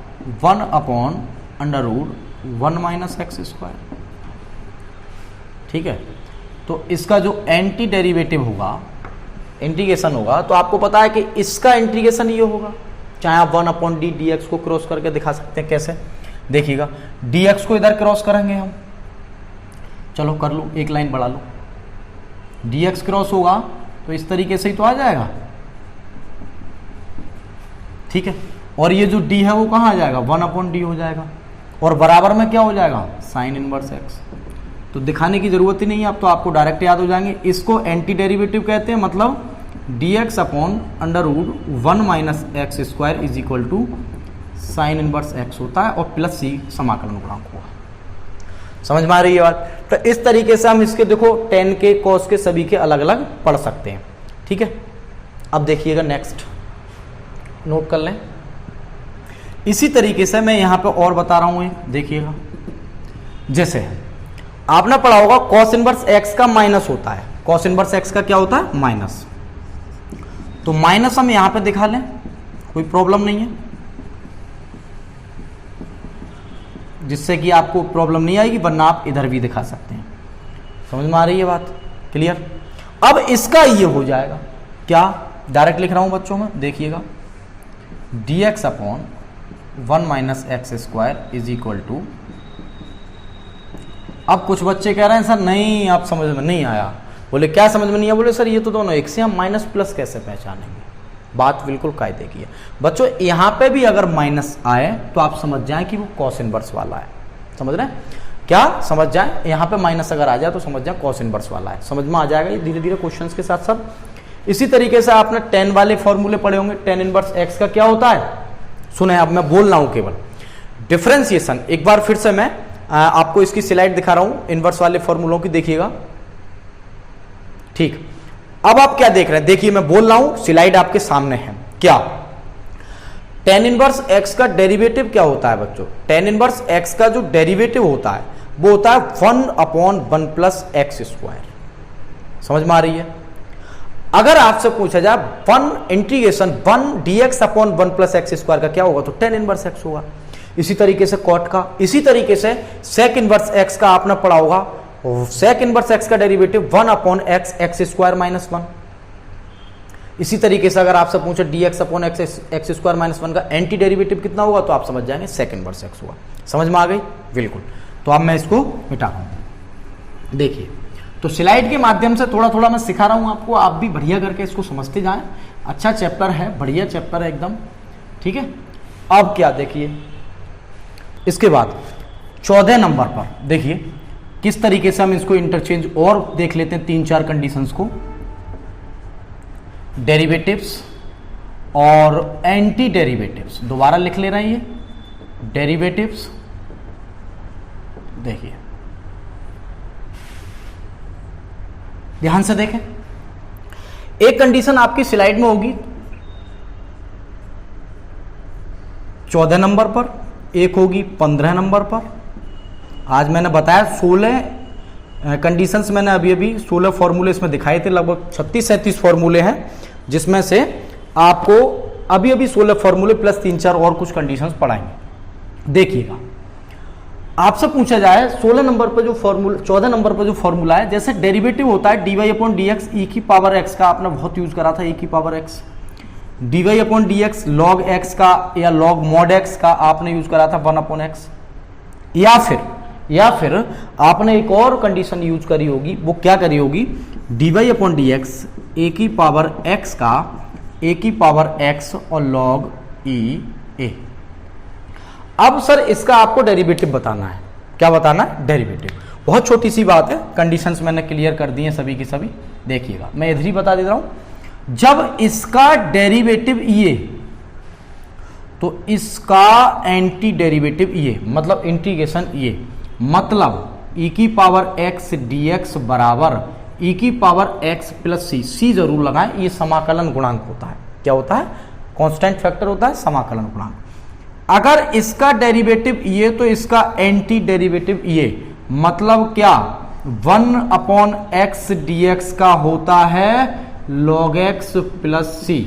1 upon under root 1 minus X square, ठीक है। तो इसका जो एंटी डेरिवेटिव होगा, इंटीग्रेशन होगा, तो आपको पता है कि इसका इंटीग्रेशन ये होगा। चाहे आप 1 अपॉन डी डी एक्स को क्रॉस करके दिखा सकते हैं। कैसे, देखिएगा, डी एक्स को इधर क्रॉस करेंगे हम, चलो कर लो, एक लाइन बढ़ा लो, डी एक्स क्रॉस होगा तो इस तरीके से ही तो आ जाएगा, ठीक है। और ये जो डी है वो कहाँ आ जाएगा, 1 अपॉन डी हो जाएगा, और बराबर में क्या हो जाएगा, साइन इनवर्स एक्स। तो दिखाने की जरूरत ही नहीं है, अब तो आपको डायरेक्ट याद हो जाएंगे। इसको एंटी डेरिवेटिव कहते हैं, मतलब D X upon under root 1 minus X square is equal to sine inverse X होता है, और प्लस सी समाकलन गुणांक होगा। समझ में आ रही है बात। तो इस तरीके से हम इसके देखो 10 के कॉस के सभी के अलग अलग पढ़ सकते हैं, ठीक है। अब देखिएगा नेक्स्ट, नोट कर लें। इसी तरीके से मैं यहां पे और बता रहा हूं, देखिएगा। जैसे आपने पढ़ा होगा कॉस इनवर्स एक्स का माइनस होता है, कॉस इनवर्स एक्स का क्या होता है, माइनस। तो माइनस हम यहां पे दिखा लें, कोई प्रॉब्लम नहीं है, जिससे कि आपको प्रॉब्लम नहीं आएगी, वरना आप इधर भी दिखा सकते हैं। समझ में आ रही है बात, क्लियर। अब इसका ये हो जाएगा क्या, डायरेक्ट लिख रहा हूं बच्चों में, देखिएगा, D X upon 1 minus X square is equal to. अब कुछ बच्चे कह रहे हैं सर नहीं, आप समझ में नहीं आया। बोले क्या समझ में नहीं आया, बोले सर ये तो दोनों एक से, हम माइनस प्लस कैसे पहचानेंगे। बात बिल्कुल कायदे की है बच्चों। यहां पे भी अगर माइनस आए तो आप समझ जाएं कि वो कॉस इनवर्स वाला है। समझ रहे हैं क्या? समझ जाएं, यहां पे माइनस अगर आ जाए तो समझ जाएं कॉस इनवर्स वाला है। समझ में आ जाएगा ये धीरे धीरे क्वेश्चंस के साथ साथ। इसी तरीके से आपने tan वाले फॉर्मूले पढ़े होंगे। tan इनवर्स x का क्या होता है? सुने, अब मैं बोल रहा हूं केवल डिफरेंशिएशन। एक बार फिर से मैं आपको इसकी स्लाइड दिखा रहा हूं इनवर्स वाले फॉर्मूलों की, देखिएगा। ठीक, अब आप क्या देख रहे हैं? देखिए मैं बोल रहा हूं, स्लाइड आपके सामने है। क्या tan इनवर्स x का डेरिवेटिव क्या होता है बच्चों? tan इनवर्स x का जो डेरिवेटिव होता है वो होता है 1/1 प्लस एक्स स्क्वायर। समझ में आ रही है? अगर आपसे पूछा जाए 1 integration 1 dx upon 1 plus x square का क्या होगा, तो tan इनवर्स x होगा। इसी तरीके से कॉट का, इसी तरीके से सेक इनवर्स x का आपने पढ़ा होगा। सेक इनवर्स x का derivative 1 upon x square minus 1। इसी तरीके से अगर आपसे पूछे dx upon x square minus 1 का एंटी डेरिवेटिव कितना होगा, तो आप समझ जाएंगे सेक इनवर्स x होगा। समझ में आ गई? बिल्कुल। तो अब मैं इसको मिटा रहा हूं। देखिए, तो स्लाइड के माध्यम से थोड़ा थोड़ा मैं सिखा रहा हूं आपको, आप भी बढ़िया करके इसको समझते जाएं। अच्छा चैप्टर है, बढ़िया चैप्टर है एकदम, ठीक है। अब क्या देखिए, इसके बाद 14 नंबर पर देखिए किस तरीके से हम इसको इंटरचेंज और देख लेते हैं 3-4 कंडीशंस को। डेरिवेटिव्स और एंटी डेरिवेटिव्स, दोबारा लिख ले रहे हैं ये डेरिवेटिव्स। देखिए ध्यान से देखें, एक कंडीशन आपकी स्लाइड में होगी 14 नंबर पर, एक होगी 15 नंबर पर। आज मैंने बताया 16 कंडीशंस मैंने अभी 16 फॉर्मूले इसमें दिखाए थे। लगभग 36-37 फॉर्मूले हैं, जिसमें से आपको अभी 16 फॉर्मूले प्लस 3-4 और कुछ कंडीशंस पढ़ाएंगे। देखिएगा, आपसे पूछा जाए 16 नंबर पर जो फॉर्मूला, 14 नंबर पर जो फॉर्मूला है, जैसे डेरिवेटिव होता है dy अपॉन dx e की पावर x का, आपने बहुत यूज करा था e की power x। dy upon dx log x का या log mod x का आपने यूज करा था 1 अपॉन x। या फिर आपने एक और कंडीशन यूज करी होगी, वो क्या करी होगी? dy अपॉन dx a की पावर x का a की पावर x और log e a। अब सर इसका आपको डेरिवेटिव बताना है। क्या बताना है? डेरिवेटिव। बहुत छोटी सी बात है, कंडीशंस मैंने क्लियर कर दी हैं सभी की सभी। देखिएगा, मैं इधर ही बता देता हूं। जब इसका डेरिवेटिव ये, तो इसका एंटी डेरिवेटिव ये, मतलब इंटीग्रेशन ये, मतलब e की पावर x dx बराबर e की पावर x प्लस c जरूर लगाएं। ये समाकलन गुणांक होता है। क्या होता है? कांस्टेंट फैक्टर होता है, समाकलन गुणांक। अगर इसका डेरिवेटिव ये, तो इसका एंटी डेरिवेटिव ये, मतलब क्या? 1 अपॉन एक्स dx का होता है log x प्लस c।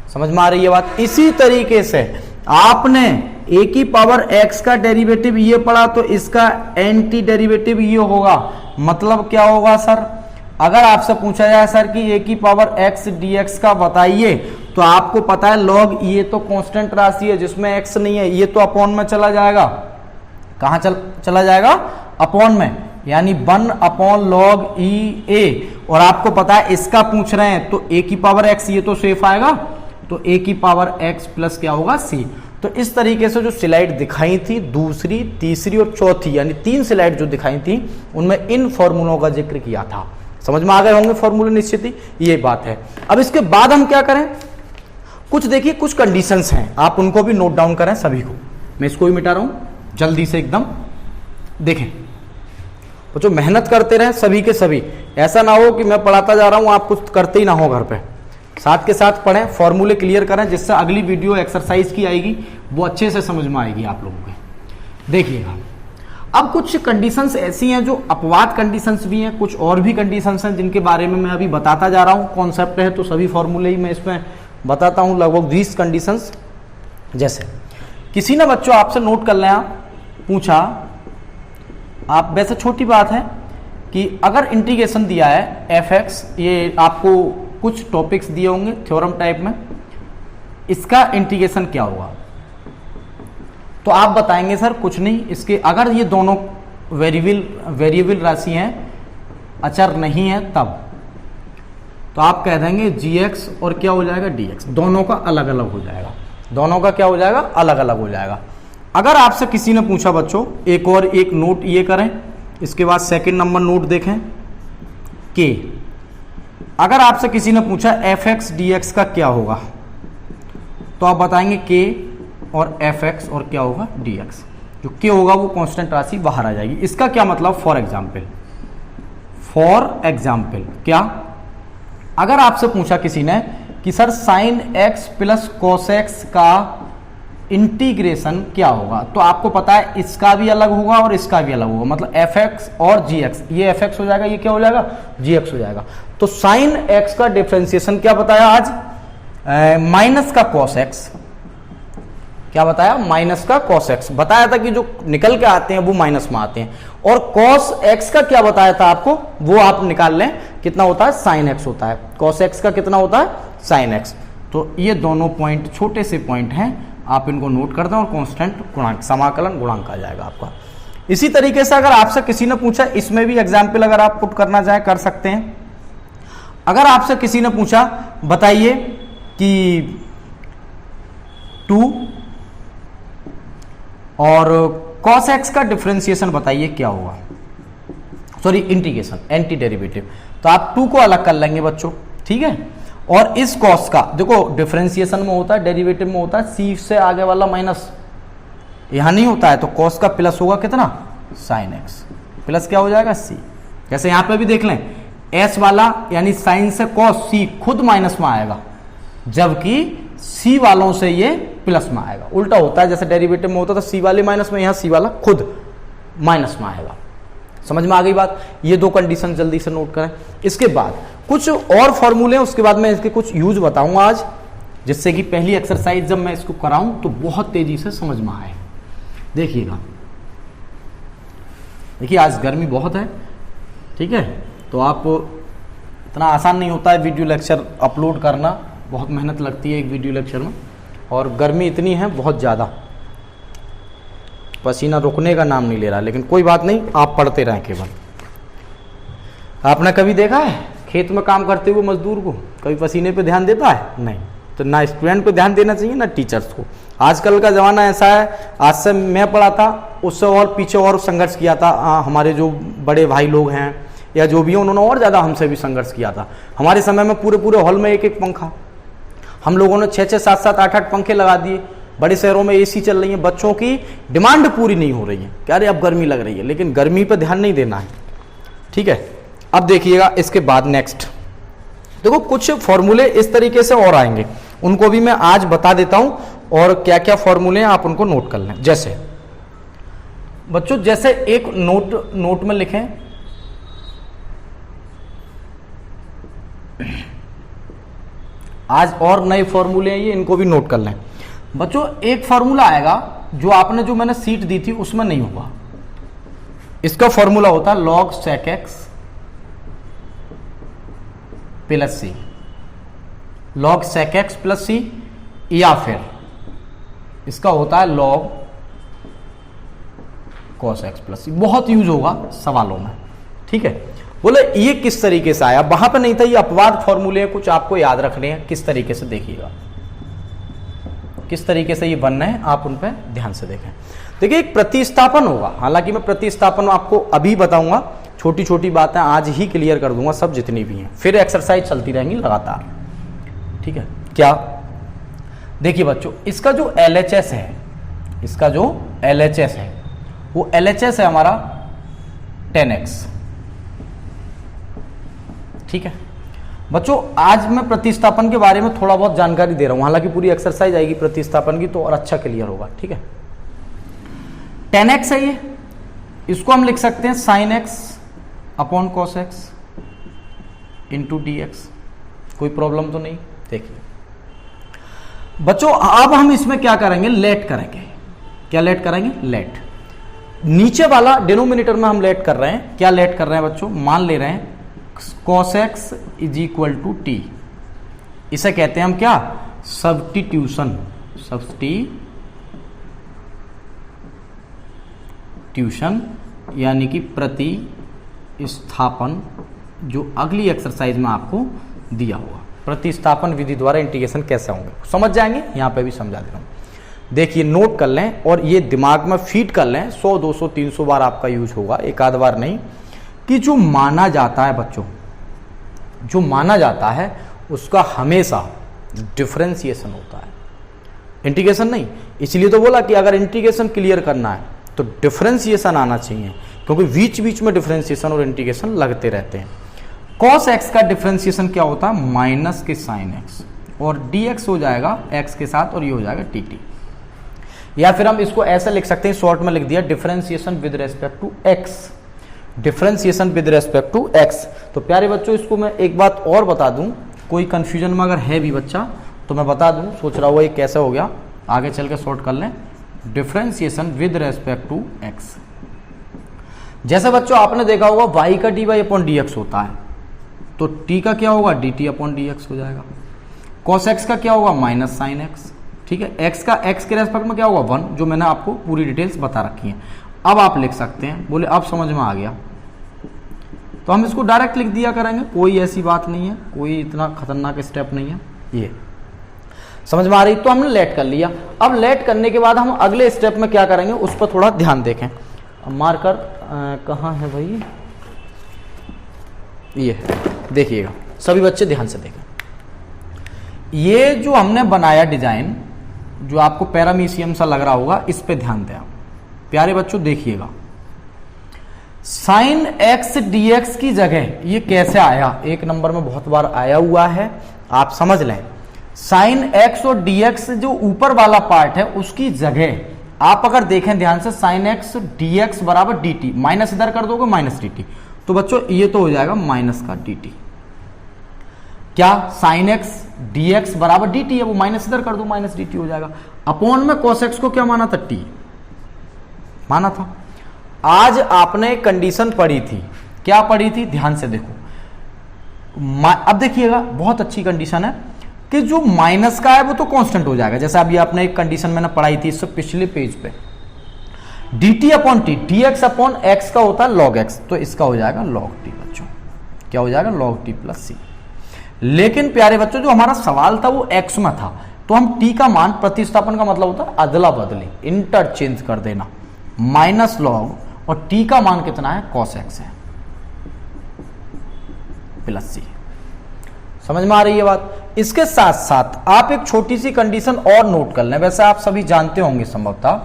समझ में आ रही है बात? इसी तरीके से आपने a की पावर x का डेरिवेटिव ये पढ़ा, तो इसका एंटी डेरिवेटिव ये होगा। मतलब क्या होगा सर? अगर आपसे पूछा जाए सर कि a की पावर x dx का बताइए, तो आपको पता है log ये तो कांस्टेंट राशि है जिसमें x नहीं है, ये तो अपॉन में चला जाएगा। कहां चला जाएगा? अपॉन में, यानी 1 अपॉन log e a। और आपको पता है इसका पूछ रहे हैं, तो a की पावर x ये तो सेफ आएगा, तो a की पावर x प्लस क्या होगा? c। तो इस तरीके से जो स्लाइड दिखाई थी, दूसरी, तीसरी और चौथी, यानी 3 स्लाइड जो दिखाई थी, उनमें इन फॉर्मूलों का जिक्र किया था। समझ में आ गए होंगे फॉर्मूले निश्चित ही, ये बात है। अब इसके बाद हम क्या करें? कुछ देखिए, कुछ कंडीशंस हैं, आप उनको भी नोट डाउन करें सभी को। मैं इसको भी मिटा रहा हूं जल्दी से एकदम। देखें तो जो मेहनत करते रहे सभी के सभी, ऐसा ना हो कि मैं पढ़ाता जा रहा हूं आप कुछ करते ही ना हो घर पे। साथ के साथ पढ़ें, फॉर्मूले क्लियर करें, जिससे अगली वीडियो एक्सरसाइज की आएगी वो अच्छे से समझ में आएगी आप लोगों के। देखिएगा, अब कुछ कंडीशंस ऐसी हैं जो अपवाद कंडीशंस भी हैं, कुछ और भी कंडीशंस हैं जिनके बारे में मैं अभी बताता जा रहा हूं। कॉन्सेप्ट है तो सभी फॉर्मूले ही मैं इसमें बताता हूं, लगभग 20 कंडीशंस। जैसे किसी ने बच्चों आपसे नोट कर लें, पूछा आप, वैसे छोटी बात है कि अगर इंटीग्रेशन दिया है fx, ये आपको कुछ टॉपिक्स दिए होंगे थ्योरम टाइप में, इसका इंटीग्रेशन क्या होगा, तो आप बताएंगे सर कुछ नहीं, इसके अगर ये दोनों वेरिएबल राशि हैं, अचर नहीं है, तब तो आप कह देंगे gx और क्या हो जाएगा dx, दोनों का अलग अलग हो जाएगा, दोनों का क्या हो जाएगा, अलग अलग हो जाएगा। अगर आपसे किसी ने पूछा बच्चों, एक और एक नोट ये करें, इसके बाद सेकंड नंबर नोट देखें कि अगर आपसे किसी ने पूछा fx dx का क्या होगा, तो आप बताएंगे k और fx और क्या होगा dx। जो k होगा वो कांस्टेंट राशि बाहर आ जाएगी। इसका क्या मतलब, फॉर एग्जाम्पल क्या, अगर आपसे पूछा किसी ने कि sir sine x plus cos x का इंटीग्रेशन क्या होगा, तो आपको पता है इसका भी अलग होगा और इसका भी अलग होगा, मतलब fx और gx, ये fx हो जाएगा, ये क्या हो जाएगा, gx हो जाएगा। तो साइन x का डिफरेंशिएशन क्या बताया आज, माइनस का कॉस x, क्या बताया, माइनस का कॉस x बताया था कि जो निकल के आते हैं वो माइनस में आते हैं। और कॉस x का क्या बताया था आपको, वो आप निकाल लें, कितना होता है, साइन x होता है। कॉस x का कितना होता है, साइन x। तो ये दोनों पॉइंट छोटे से पॉइंट हैं, आप इनको नोट कर दें और कांस्टेंट गुणांक, समाकलन गुणांक आ जाएगा आपका। इसी तरीके से अगर आपसे किसी ने पूछा, इसमें भी एग्जाम्पल अगर आप पुट करना चाहें कर सकते हैं। अगर आपसे किसी ने पूछा बताइए कि 2 और cos x का डिफरेंशिएशन बताइए क्या होगा, सॉरी इंटीग्रेशन, एंटी डेरिवेटिव, तो आप 2 को अलग कर लेंगे बच्चों, ठीक है। और इस cos का देखो डिफरेंशिएशन में होता है, डेरिवेटिव में होता है c से आगे वाला माइनस, यहां नहीं होता है, तो cos का प्लस होगा कितना, sin x प्लस क्या हो जाएगा c। जैसे यहां पे भी देख लें, s वाला यानी sin से cos c खुद माइनस में आएगा, जबकि c वालों से ये प्लस में आएगा। उल्टा होता है, जैसे डेरिवेटिव में होता था c वाले माइनस में, यहाँ c वाला खुद माइनस में आएगा। समझ में आ गई बात। ये दो कंडीशन जल्दी से नोट करें। इसके बाद कुछ और फॉर्मूले हैं, उसके बाद मैं इसके कुछ यूज बताऊंगा आज, जिससे कि पहली एक्सरसाइज जब मैं इसको कराऊं तो बहुत तेजी से समझ में आए। देखिएगा, देखिए आज गर्मी बहुत है, ठीक है, तो आप इतना आसान नहीं होता है वीडियो लेक्चर अपलोड करना, बहुत मेहनत लगती है एक वीडियो लेक्चर में, और गर्मी इतनी है बहुत ज़्यादा, पसीना रुकने का नाम नहीं ले रहा। लेकिन कोई बात नहीं, आप पढ़ते रहें केवल। आपने कभी देखा है खेत में काम करते हुए मजदूर को कभी पसीने पे ध्यान देता है? नहीं। तो ना स्टूडेंट पे ध्यान देना चाहिए ना टीचर्स को। आजकल का ज़माना ऐसा है, आज से मैं पढ़ा था उससे और पीछे और संघर्ष किया था हमारे जो बड़े भाई लोग हैं या जो भी हैं, उन्होंने और ज़्यादा हमसे भी संघर्ष किया था। हमारे समय में पूरे पूरे हॉल में एक एक पंखा, हम लोगों ने 6-6, 7-7, 8-8 पंखे लगा दिए। बड़े शहरों में एसी चल रही है, बच्चों की डिमांड पूरी नहीं हो रही है, क्या अरे अब गर्मी लग रही है, लेकिन गर्मी पर ध्यान नहीं देना है, ठीक है। अब देखिएगा इसके बाद नेक्स्ट देखो, कुछ फॉर्मूले इस तरीके से और आएंगे, उनको भी मैं आज बता देता हूं, और क्या क्या फॉर्मूले हैं आप उनको नोट कर लें। जैसे बच्चों, जैसे एक नोट में लिखें, आज और नए फॉर्मूले हैं ये, इनको भी नोट कर लें। बच्चों एक फॉर्मूला आएगा जो आपने जो मैंने सीट दी थी उसमें नहीं होगा। इसका फॉर्मूला होता है log sec x प्लस सी, log sec x प्लस सी, या फिर इसका होता है log cos x प्लस सी। बहुत यूज होगा सवालों में, ठीक है। बोले ये किस तरीके से आया, वहां पर नहीं था, ये अपवाद फॉर्मूले कुछ आपको याद रखने हैं। किस तरीके से देखिएगा, किस तरीके से ये बनना है, आप उन पर ध्यान से देखें। देखिए एक प्रतिस्थापन होगा, हालांकि मैं प्रतिस्थापन आपको अभी बताऊंगा, छोटी छोटी बातें आज ही क्लियर कर दूंगा सब जितनी भी हैं, फिर एक्सरसाइज चलती रहेंगी लगातार, ठीक है। क्या देखिए बच्चों, इसका जो LHS है, इसका जो LHS है वो LHS है हमारा 10x, ठीक है। बच्चों आज मैं प्रतिस्थापन के बारे में थोड़ा बहुत जानकारी दे रहा हूं, हालांकि पूरी एक्सरसाइज आएगी प्रतिस्थापन की तो और अच्छा क्लियर होगा, ठीक है। 10x है ये, इसको हम लिख सकते हैं sin x upon cos x into dx। कोई प्रॉब्लम तो नहीं। देखिए बच्चों अब हम इसमें क्या करेंगे, लेट करेंगे। क्या लेट करेंगे, लेट। नीचे वाला डिनोमिनेटर में हम लेट कर रहे हैं, क्या लेट कर रहे हैं बच्चों, मान ले रहे हैं cos x is equal to T. इसे कहते हैं हम क्या, सब्स्टिट्यूशन, सब्स्टिट्यूशन यानी कि प्रतिस्थापन, जो अगली एक्सरसाइज में आपको दिया हुआ। प्रतिस्थापन विधि द्वारा इंटीग्रेशन कैसे होंगे समझ जाएंगे, यहाँ पे भी समझा दे रहा हूँ। देखिए नोट कर लें और ये दिमाग में फीड कर लें, 100 200 300 बार आपका यूज होगा, एक आध बार नहीं, कि जो माना जाता है बच्चों, जो माना जाता है उसका हमेशा डिफरेंशिएशन होता है, इंटीग्रेशन नहीं। इसलिए तो बोला कि अगर इंटीग्रेशन क्लियर करना है तो डिफरेंशिएशन आना चाहिए, क्योंकि बीच बीच में डिफरेंशिएशन और इंटीग्रेशन लगते रहते हैं। cos x का डिफरेंशिएशन क्या होता है, माइनस के साइन x, और dx हो जाएगा x के साथ और ये हो जाएगा dt। या फिर हम इसको ऐसा लिख सकते हैं, शॉर्ट में लिख दिया differentiation with respect to x, differentiation with respect to x। तो प्यारे बच्चों इसको मैं एक बात और बता दूं, कोई कंफ्यूजन में अगर है भी बच्चा तो मैं बता दूं, सोच रहा हुआ ये कैसे हो गया, आगे चल के शॉर्ट कर लें। Differentiation with respect to x, जैसे बच्चों आपने देखा होगा y का dy अपॉन dx होता है, तो t का क्या होगा dt अपॉन dx हो जाएगा। cos x का क्या होगा माइनस साइन x, ठीक है। x का x के रेस्पेक्ट में क्या होगा 1, जो मैंने आपको पूरी डिटेल्स बता रखी है। अब आप लिख सकते हैं, बोले अब समझ में आ गया, तो हम इसको डायरेक्ट लिख दिया करेंगे, कोई ऐसी बात नहीं है, कोई इतना खतरनाक स्टेप नहीं है। ये समझ में आ रही, तो हमने लेट कर लिया। अब लेट करने के बाद हम अगले स्टेप में क्या करेंगे उस पर थोड़ा ध्यान देखें। मार्कर कहाँ है भाई, ये है, देखिएगा सभी बच्चे ध्यान से देखें। ये जो हमने बनाया डिजाइन, जो आपको पैरामीशियम सा लग रहा होगा, इस पे ध्यान दें प्यारे बच्चों, देखिएगा साइन एक्स dx की जगह ये कैसे आया, एक नंबर में बहुत बार आया हुआ है, आप समझ लें। साइन x और dx जो ऊपर वाला पार्ट है उसकी जगह आप अगर देखें ध्यान से, साइन एक्स dx बराबर dt, माइनस इधर कर दोगे माइनस dt, तो बच्चों ये तो हो जाएगा माइनस का dt। क्या साइन एक्स dx बराबर dt है, वो माइनस इधर कर दो माइनस dt हो जाएगा। अपॉन में cos x को क्या माना था, t माना था। आज आपने कंडीशन पढ़ी थी, क्या पढ़ी थी ध्यान से देखो, अब देखिएगा बहुत अच्छी कंडीशन है कि जो माइनस का है वो तो कांस्टेंट हो जाएगा। जैसे अभी आपने एक कंडीशन मैंने पढ़ाई थी इससे पिछले पेज पे, dt upon T, dx upon x का होता है log x, तो इसका हो जाएगा log t बच्चों, क्या हो जाएगा log t प्लस c। लेकिन प्यारे बच्चों जो हमारा सवाल था वो x में था, तो हम t का मान, प्रतिस्थापन का मतलब होता है अदला बदली, इंटरचेंज कर देना, माइनस लॉग, और t का मान कितना है cos x है प्लस c। समझ में आ रही है बात। इसके साथ साथ आप एक छोटी सी कंडीशन और नोट कर लें, वैसे आप सभी जानते होंगे संभवतः,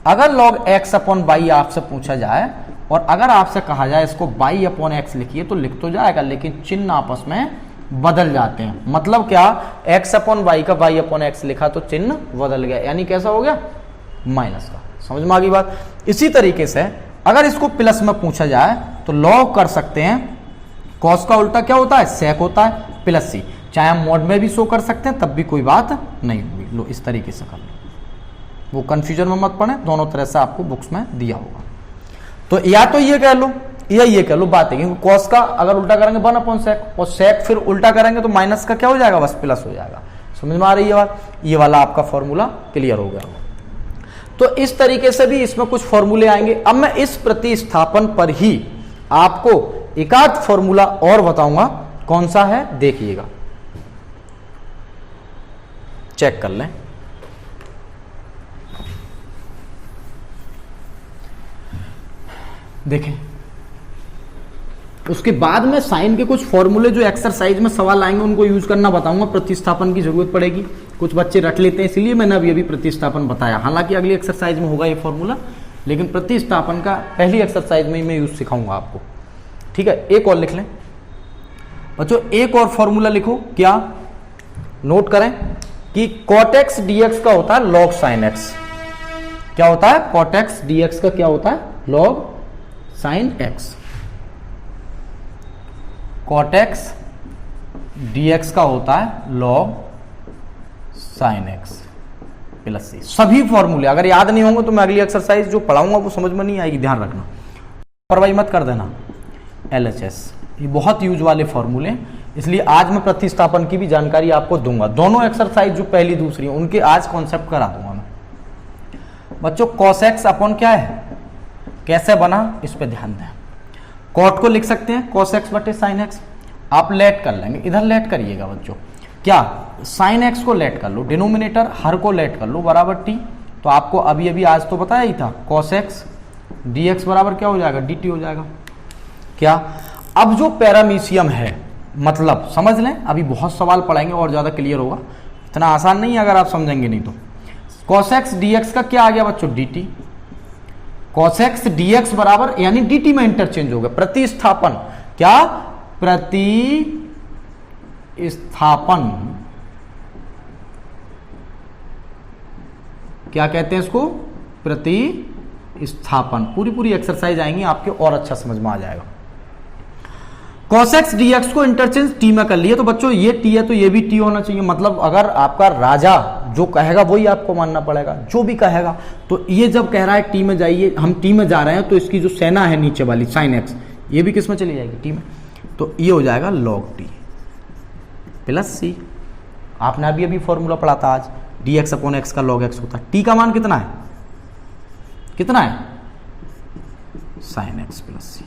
अगर log x अपॉन y आपसे पूछा जाए और अगर आपसे कहा जाए इसको y अपॉन x लिखिए, तो लिख तो जाएगा लेकिन चिन्ह आपस में बदल जाते हैं। मतलब क्या, x अपॉन y का y अपॉन x लिखा तो चिन्ह बदल गया, यानी कैसा हो गया माइनस का। समझ में आ गई बात। इसी तरीके से अगर इसको प्लस में पूछा जाए तो log कर सकते हैं, cos का उल्टा क्या होता है sec होता है, प्लस c, चाहे हम मोड में भी शो कर सकते हैं तब भी कोई बात नहीं होगी। लो इस तरीके से कर लो, वो कंफ्यूजन में मत पड़े, दोनों तरह से आपको बुक्स में दिया होगा। तो या तो ये कह लो या ये कह लो, बात है क्योंकि cos का अगर उल्टा करेंगे 1 अपॉन sec, और sec फिर उल्टा करेंगे तो माइनस का क्या हो जाएगा बस प्लस हो जाएगा। समझ में आ रही है बात। ये वाला आपका फॉर्मूला क्लियर हो गया। तो इस तरीके से भी इसमें कुछ फॉर्मूले आएंगे। अब मैं इस प्रतिस्थापन पर ही आपको एक आध फॉर्मूला और बताऊंगा, कौन सा है देखिएगा, चेक कर लें। देखें उसके बाद में साइन के कुछ फॉर्मूले जो एक्सरसाइज में सवाल आएंगे उनको यूज करना बताऊंगा, प्रतिस्थापन की जरूरत पड़ेगी, कुछ बच्चे रट लेते हैं, इसलिए मैंने अभी प्रतिस्थापन बताया। हालांकि अगली एक्सरसाइज में होगा ये फॉर्मूला, लेकिन प्रतिस्थापन का पहली एक्सरसाइज में ही मैं यूज सिखाऊंगा आपको, ठीक है। एक और लिख लें बच्चों, एक और फॉर्मूला लिखो, क्या नोट करें कि cot x dx का होता है log sin x। क्या होता है cot x dx का क्या होता है log sin x। cot x dx का होता है log sin x plus c। सभी फॉर्मूले अगर याद नहीं होंगे तो मैं अगली एक्सरसाइज जो पढ़ाऊंगा वो समझ में नहीं आएगी, ध्यान रखना, परवाही मत कर देना। LHS ये बहुत यूज वाले फॉर्मूले, इसलिए आज मैं प्रतिस्थापन की भी जानकारी आपको दूंगा। दोनों एक्सरसाइज जो पहली दूसरी उनके आज कॉन्सेप्ट करा दूंगा मैं। बच्चों cos x अपॉन क्या है, कैसे बना इस पे ध्यान दें। cot को लिख सकते हैं cos x बटे sin x, आप लेट कर लेंगे, इधर लेट करिएगा बच्चों, क्या साइन एक्स को लेट कर लो, डिनोमिनेटर हर को लेट कर लो बराबर टी। तो आपको अभी अभी आज तो बताया ही था कॉस एक्स डी एक्स बराबर क्या हो जाएगा, डी टी हो जाएगा। क्या अब जो पैरामीशियम है, मतलब समझ लें, अभी बहुत सवाल पढ़ाएंगे और ज़्यादा क्लियर होगा, इतना आसान नहीं है अगर आप समझेंगे नहीं तो। कॉस एक्स डी एक्स का क्या आ गया बच्चों, D T. Cos x D X बराबर यानी डी टी में इंटरचेंज हो गया, प्रतिस्थापन, क्या प्रतिस्थापन, क्या कहते हैं इसको, प्रतिस्थापन। पूरी पूरी एक्सरसाइज आएंगी आपके और अच्छा समझ में आ जाएगा। cos x dx को इंटरचेंज t में कर लिए, तो बच्चों ये t है तो ये भी t होना चाहिए, मतलब अगर आपका राजा जो कहेगा वही आपको मानना पड़ेगा, जो भी कहेगा। तो ये जब कह रहा है t में जाइए, हम t में जा रहे हैं, तो इसकी जो सेना है नीचे वाली sin x, ये भी किस में चली जाएगी, t में। तो ये हो जाएगा log t प्लस c। आपने अभी अभी फॉर्मूला पढ़ा था आज, dx अपॉन x का log x होता है। t का मान कितना है, कितना है, sin x प्लस c।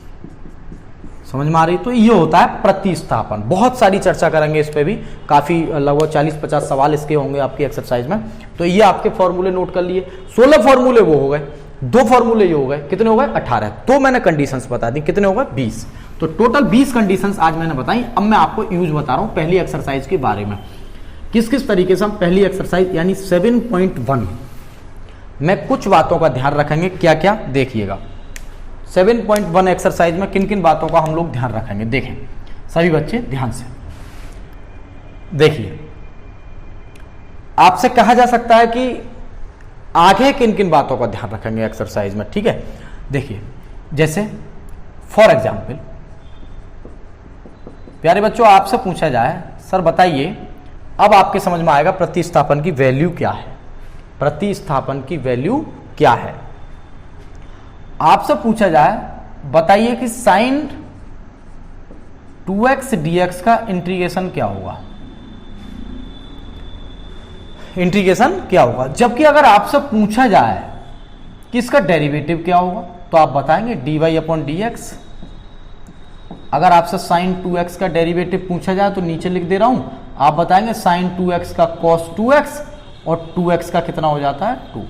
समझ में आ रही। तो ये होता है प्रतिस्थापन। बहुत सारी चर्चा करेंगे इस पे भी, काफी लगभग 40-50 सवाल इसके होंगे आपकी एक्सरसाइज में। तो ये आपके फॉर्मूले नोट कर लिए, 16 फॉर्मूले वो हो गए, 2 फॉर्मूले ये हो गए, कितने हो गए 18। तो मैंने कंडीशंस बता दी, कितने हो गए 20। तो टोटल 20 कंडीशंस आज मैंने बताई। अब मैं आपको यूज बता रहा हूं पहली एक्सरसाइज के बारे में, किस किस तरीके से हम पहली एक्सरसाइज यानी 7.1 में कुछ बातों का ध्यान रखेंगे। क्या क्या देखिएगा, 7.1 एक्सरसाइज में किन किन बातों का हम लोग ध्यान रखेंगे, देखें सभी बच्चे ध्यान से देखिए। आपसे कहा जा सकता है कि आगे किन किन बातों का ध्यान रखेंगे एक्सरसाइज में, ठीक है। देखिए जैसे फॉर एग्जाम्पल प्यारे बच्चों आपसे पूछा जाए, सर बताइए, अब आपके समझ में आएगा प्रतिस्थापन की वैल्यू क्या है, प्रतिस्थापन की वैल्यू क्या है। आपसे पूछा जाए बताइए कि साइन 2x dx का इंटीग्रेशन क्या होगा, इंटीग्रेशन क्या होगा। जबकि अगर आपसे पूछा जाए कि इसका डेरिवेटिव क्या होगा, तो आप बताएंगे dy अपॉन dx। अगर आपसे साइन 2x का डेरिवेटिव पूछा जाए तो नीचे लिख दे रहा हूं, आप बताएंगे साइन 2x का cos 2x और 2x का कितना हो जाता है 2।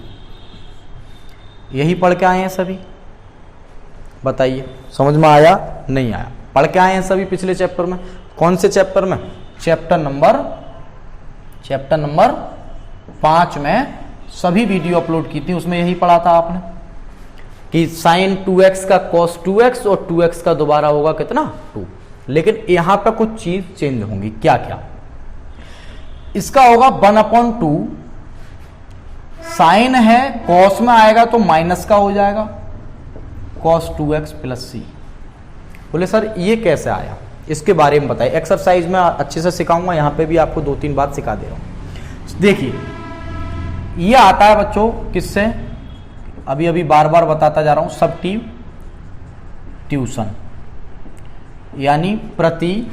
यही पढ़ के आए हैं सभी, बताइए समझ में आया नहीं आया। पढ़ के आए हैं सभी पिछले चैप्टर में, कौन से चैप्टर में, चैप्टर नंबर 5 में सभी वीडियो अपलोड की थी, उसमें यही पढ़ा था आपने कि साइन 2x का cos 2x और 2x का दोबारा होगा कितना 2। लेकिन यहां पर कुछ चीज चेंज होंगी, क्या क्या, इसका होगा 1/2, साइन है cos में आएगा तो माइनस का हो जाएगा cos 2x प्लस c। बोले सर ये कैसे आया, इसके बारे में बताइए। एक्सरसाइज में अच्छे से सिखाऊंगा, यहां पे भी आपको 2-3 बात सिखा दे रहा हूं। देखिए ये आता है बच्चों किससे, अभी अभी बार बार बताता जा रहा हूं, सब्स्टिट्यूशन यानी प्रतिस्थापन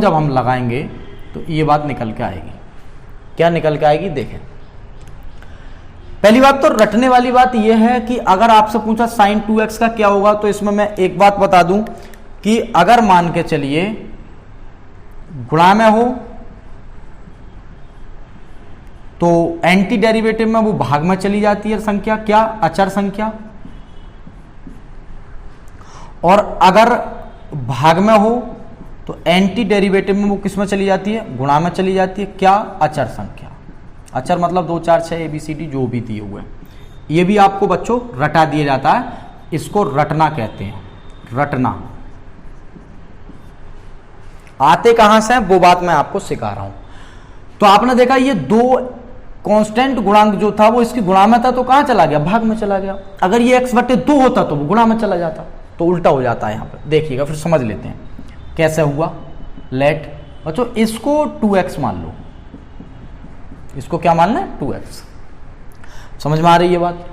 जब हम लगाएंगे तो ये बात निकल के आएगी। क्या निकल के आएगी देखें। पहली बात तो रटने वाली बात यह है कि अगर आपसे पूछा साइन 2x का क्या होगा, तो इसमें मैं एक बात बता दूं कि अगर मान के चलिए गुणा में हो तो एंटी डेरिवेटिव में वो भाग में चली जाती है संख्या, क्या अचर संख्या। और अगर भाग में हो तो एंटी डेरिवेटिव में वो किस में चली जाती है, गुणा में चली जाती है, क्या अचर संख्या। अचर मतलब 2 4 6 ABCD जो भी दिए हुए, ये भी आपको बच्चों रटा दिया जाता है, इसको रटना कहते हैं, रटना। आते कहां से वो बात मैं आपको सिखा रहा हूं। तो आपने देखा ये 2 कांस्टेंट गुणांक जो था वो इसकी गुणा में था, तो कहां चला गया, भाग में चला गया। अगर ये x/2 होता तो वो गुणा में चला जाता, तो उल्टा हो जाता है। यहां पर देखिएगा, फिर समझ लेते हैं कैसे हुआ। लेट बच्चों इसको 2x मान लो, इसको क्या मानना है 2x। समझ में आ रही है बात।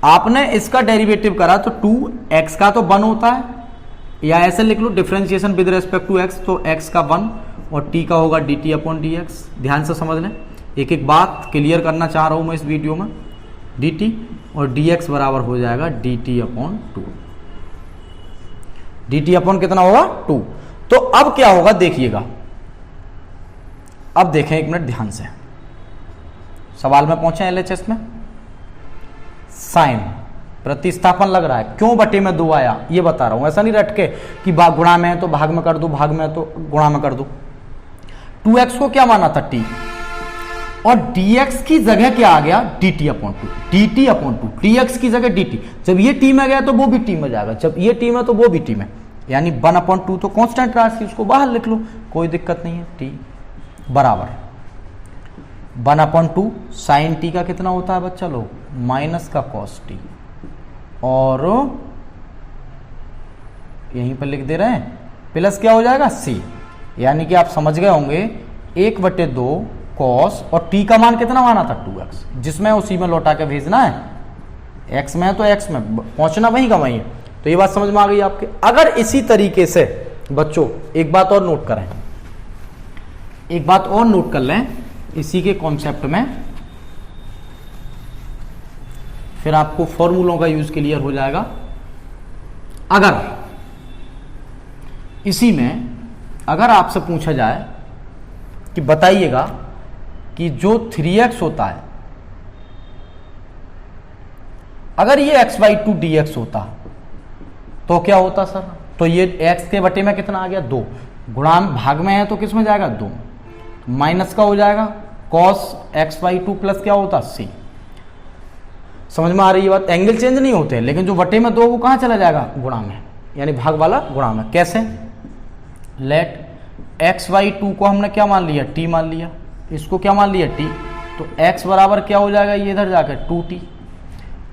आपने इसका डेरिवेटिव करा तो 2x का तो 1 होता है, या ऐसे लिख लो differentiation with respect to x, तो x का 1 और t का होगा dt अपॉन dx। ध्यान से समझ लें, एक एक बात क्लियर करना चाह रहा हूं मैं इस वीडियो में। dt और dx बराबर हो जाएगा dt upon 2। D T upon कितना होगा 2। तो अब क्या होगा देखिएगा, अब देखें एक मिनट ध्यान से, सवाल में पहुंचे एलएचएस में, साइन प्रतिस्थापन लग रहा है, क्यों बटे में 2 आया ये बता रहा हूं, ऐसा नहीं रट के कि गुणा में है तो भाग में कर दो, भाग में है तो गुणा में कर दो। 2x को क्या माना था t, और dx की जगह क्या आ गया dt upon 2, dt upon 2, dx की जगह dt, जब ये t में गया तो वो भी t में जाएगा, जब ये t में तो वो भी t में, यानी 1 अपॉन 2 तो कांस्टेंट राशि, उसको बाहर लिख लो, कोई दिक्कत नहीं है। t बराबर 1 अपॉन 2 साइन t का कितना होता है बच्चा लोग, माइनस का cos t, और यहीं पर लिख दे रहे हैं प्लस क्या हो जाएगा c, यानी कि आप समझ गए होंगे 1/2 cos, और t का मान कितना माना था 2x, जिसमें उसी में लौटा के भेजना है, x में है तो x में पहुंचना वहीं का वहीं है। तो ये बात समझ में आ गई आपके। अगर इसी तरीके से बच्चों एक बात और नोट करें, एक बात और नोट कर लें इसी के कॉन्सेप्ट में, फिर आपको फॉर्मूलों का यूज क्लियर हो जाएगा। अगर इसी में अगर आपसे पूछा जाए कि बताइएगा कि जो 3x होता है, अगर ये x/2 dx होता तो क्या होता सर, तो ये x के बटे में कितना आ गया 2, गुणा में भाग में है तो किस में जाएगा 2, माइनस का हो जाएगा cos x/2 प्लस क्या होता c। समझ में आ रही है बात, एंगल चेंज नहीं होते हैं, लेकिन जो बटे में 2 वो कहां चला जाएगा गुणा में, यानी भाग वाला गुणा में। कैसे, लेट x/2 को हमने क्या मान लिया t मान लिया, इसको क्या मान लिया t, तो x बराबर क्या हो जाएगा ये इधर जाकर 2t।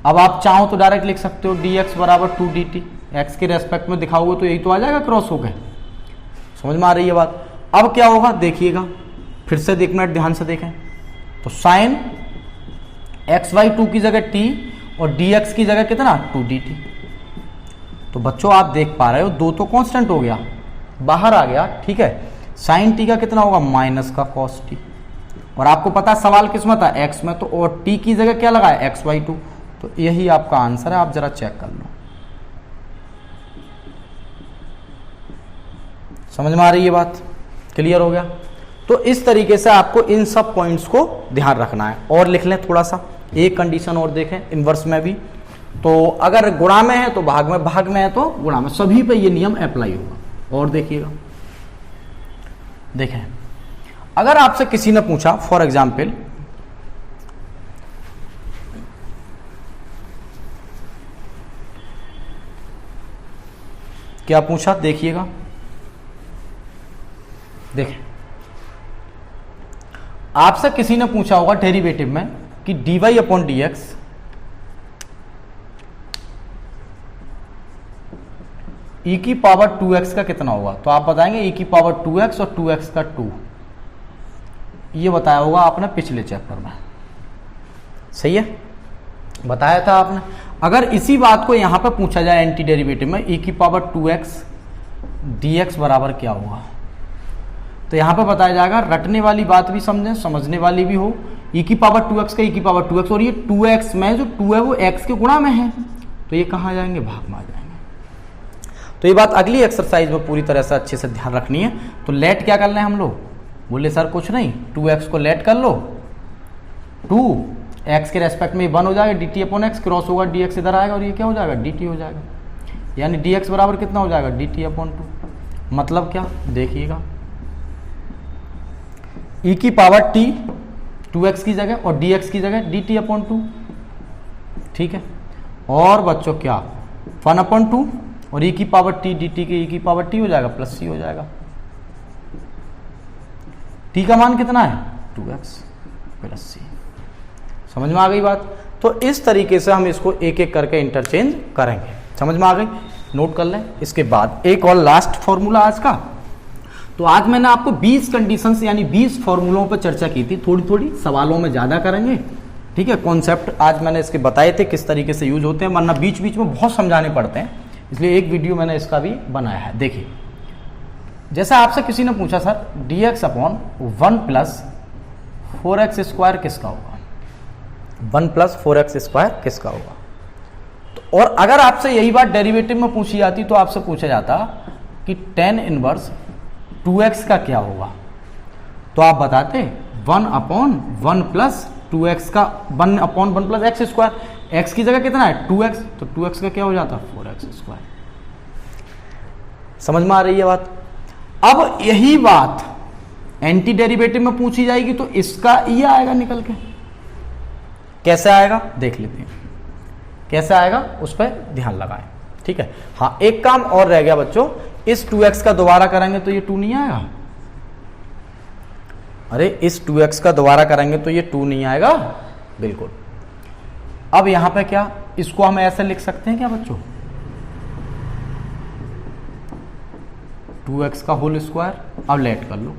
अब आप चाहो तो डायरेक्ट लिख सकते हो dx बराबर 2 dt, x के रेस्पेक्ट में दिखाओगे तो यही तो आ जाएगा क्रॉस हो गए। समझ में आ रही है बात। अब क्या होगा देखिएगा, फिर से 1 मिनट ध्यान से देखें, तो साइन x/2 की जगह t और dx की जगह कितना 2 dt। तो बच्चों आप देख पा रहे हो 2 तो कांस्टेंट हो गया, बाहर आ गया, ठीक है। साइन t का कितना होगा माइनस का cos t, और आपको पता है सवाल किस में था x में, तो और t की जगह क्या लगा है x/2, तो यही आपका आंसर है। आप जरा चेक कर लो, समझ में आ रही है बात, क्लियर हो गया। तो इस तरीके से आपको इन सब पॉइंट्स को ध्यान रखना है। और लिख लें थोड़ा सा, एक कंडीशन और देखें इनवर्स में भी, तो अगर गुणा में है तो भाग में, भाग में है तो गुणा में, सभी पे ये नियम अप्लाई होगा। और देखिएगा, देखें अगर आपसे किसी ने पूछा फॉर एग्जाम्पल क्या पूछा, देखिएगा, देखें आपसे किसी ने पूछा होगा डेरिवेटिव में कि dy अपॉन dx e की पावर 2x का कितना होगा, तो आप बताएंगे e की पावर 2x और 2x का 2, ये बताया होगा आपने पिछले चैप्टर में, सही है, बताया था आपने। अगर इसी बात को यहां पर पूछा जाए एंटी डेरिवेटिव में e की पावर 2x dx बराबर क्या होगा, तो यहां पर बताया जाएगा, रटने वाली बात भी समझें, समझने वाली भी हो, e की पावर 2x का e की पावर 2x, और ये 2x में जो 2 है वो x के गुणा में है, तो ये कहां जाएंगे भाग में आ जाएंगे। तो ये बात अगली एक्सरसाइज में पूरी तरह से अच्छे से ध्यान रखनी है। तो लेट क्या करना है हम लोग, बोले सर कुछ नहीं, 2x को लेट कर लो, 2x के रेस्पेक्ट में 1 हो जाएगा, dt अपॉन x क्रॉस होगा, dx इधर आएगा और ये क्या हो जाएगा dt हो जाएगा, यानी dx बराबर कितना हो जाएगा dt अपॉन 2। मतलब क्या देखिएगा, e की पावर t 2x की जगह और dx की जगह dt अपॉन 2, ठीक है। और बच्चों क्या 1 अपॉन 2 और e की पावर t dt के e की पावर t हो जाएगा प्लस c हो जाएगा। t का मान कितना है 2x प्लस c, समझ में आ गई बात। तो इस तरीके से हम इसको एक एक करके इंटरचेंज करेंगे, समझ में आ गई, नोट कर लें। इसके बाद एक और लास्ट फॉर्मूला आज का। तो आज मैंने आपको 20 कंडीशंस यानी 20 फॉर्मूलों पर चर्चा की थी, थोड़ी थोड़ी सवालों में ज़्यादा करेंगे, ठीक है। कॉन्सेप्ट आज मैंने इसके बताए थे किस तरीके से यूज होते हैं, वरना बीच बीच में बहुत समझाने पड़ते हैं, इसलिए एक वीडियो मैंने इसका भी बनाया है। देखिए जैसा आपसे किसी ने पूछा sir dx upon 1 plus 4x square किसका होगा, 1 प्लस 4x स्क्वायर किसका होगा, तो और अगर आपसे यही बात डेरिवेटिव में पूछी जाती तो आपसे पूछा जाता कि tan इनवर्स 2x का क्या होगा, तो आप बताते 1/1 प्लस 2x का 1/1 प्लस एक्स स्क्वायर। एक्स की जगह कितना है 2x, तो 2x का क्या हो जाता 4x स्क्वायर। समझ में आ रही है बात। अब यही बात एंटी डेरिवेटिव में पूछी जाएगी तो इसका ये आएगा निकल के। कैसे आएगा देख लेते हैं, कैसे आएगा उस पर ध्यान लगाएं, ठीक है। हाँ, एक काम और रह गया बच्चों, इस 2x का दोबारा करेंगे तो ये 2 नहीं आएगा। अरे इस 2x का दोबारा करेंगे तो ये 2 नहीं आएगा, बिल्कुल। अब यहां पे क्या, इसको हम ऐसे लिख सकते हैं क्या बच्चों, 2x का होल स्क्वायर। अब लेट कर लो,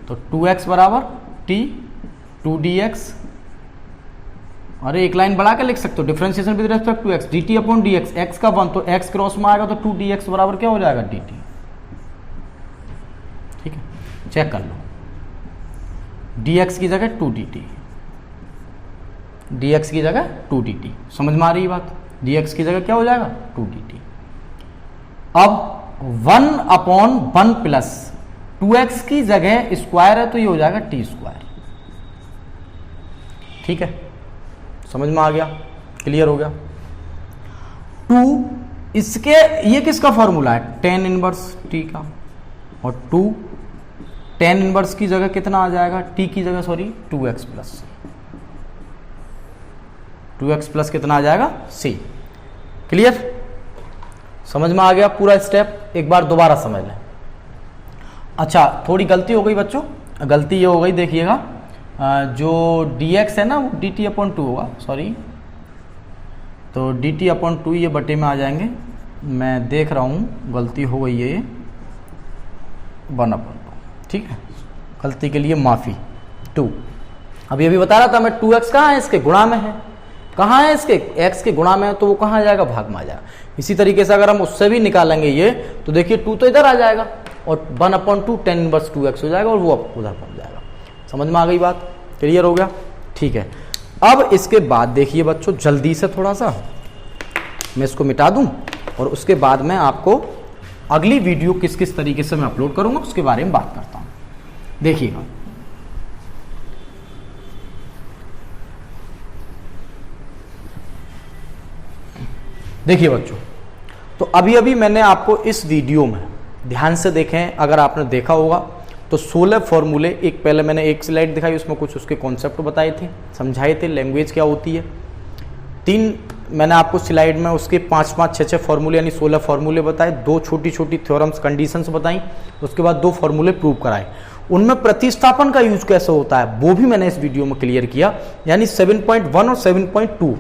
तो 2x बराबर t 2dx। अरे एक लाइन बढ़ा के लिख सकते हो, differentiation with respect to x dt upon dx। x का 1 तो x क्रॉस में आएगा तो 2dx बराबर क्या हो जाएगा dt। ठीक है, चेक कर लो, dx की जगह 2dt, dx की जगह 2dt। समझ में आ रही है बात, dx की जगह क्या हो जाएगा 2dt। अब 1/1 प्लस 2x की जगह स्क्वायर है तो ये हो जाएगा t स्क्वायर। ठीक है, समझ में आ गया, क्लियर हो गया। 2 इसके, ये किसका फॉर्मूला है tan इनवर्स t का, और 2 tan इनवर्स की जगह कितना आ जाएगा, t की जगह sorry 2x plus 2x plus कितना आ जाएगा c। क्लियर, समझ में आ गया पूरा स्टेप। एक बार दोबारा समझ लें। अच्छा, थोड़ी गलती हो गई बच्चों, गलती ये हो गई, देखिएगा जो dx है ना वो dt अपॉन 2 होगा, सॉरी, तो dt अपॉन 2 ये बटे में आ जाएंगे। मैं देख रहा हूँ गलती हो गई है, 1/2। ठीक है, गलती के लिए माफ़ी। 2 अभी अभी बता रहा था मैं, 2x कहाँ है, इसके गुणा में है। कहाँ है, इसके x के गुणा में है, तो वो कहाँ आ जाएगा, भाग में आ जाएगा। इसी तरीके से अगर हम उससे भी निकालेंगे ये, तो देखिए 2 तो इधर आ जाएगा और 1/2 tan इनवर्स 2x हो जाएगा और वो उधर पहुंच जाएगा। समझ में आ गई बात, क्लियर हो गया। ठीक है, अब इसके बाद देखिए बच्चों, जल्दी से थोड़ा सा मैं इसको मिटा दूं और उसके बाद मैं आपको अगली वीडियो किस किस तरीके से मैं अपलोड करूंगा उसके बारे में बात करता हूं। देखिएगा, देखिए बच्चों, तो अभी अभी मैंने आपको इस वीडियो में ध्यान से देखें, अगर आपने देखा होगा तो 16 फॉर्मूले, एक पहले मैंने एक स्लाइड दिखाई, उसमें कुछ उसके कॉन्सेप्ट बताए थे, समझाए थे, लैंग्वेज क्या होती है। 3 मैंने आपको स्लाइड में उसके 5-5, 6-6 फॉर्मूले यानी 16 फॉर्मूले बताए, 2 छोटी छोटी थ्योरम्स कंडीशंस बताई, उसके बाद 2 फॉर्मूले प्रूव कराए। उनमें प्रतिस्थापन का यूज कैसे होता है वो भी मैंने इस वीडियो में क्लियर किया। यानी 7.1 और 7.2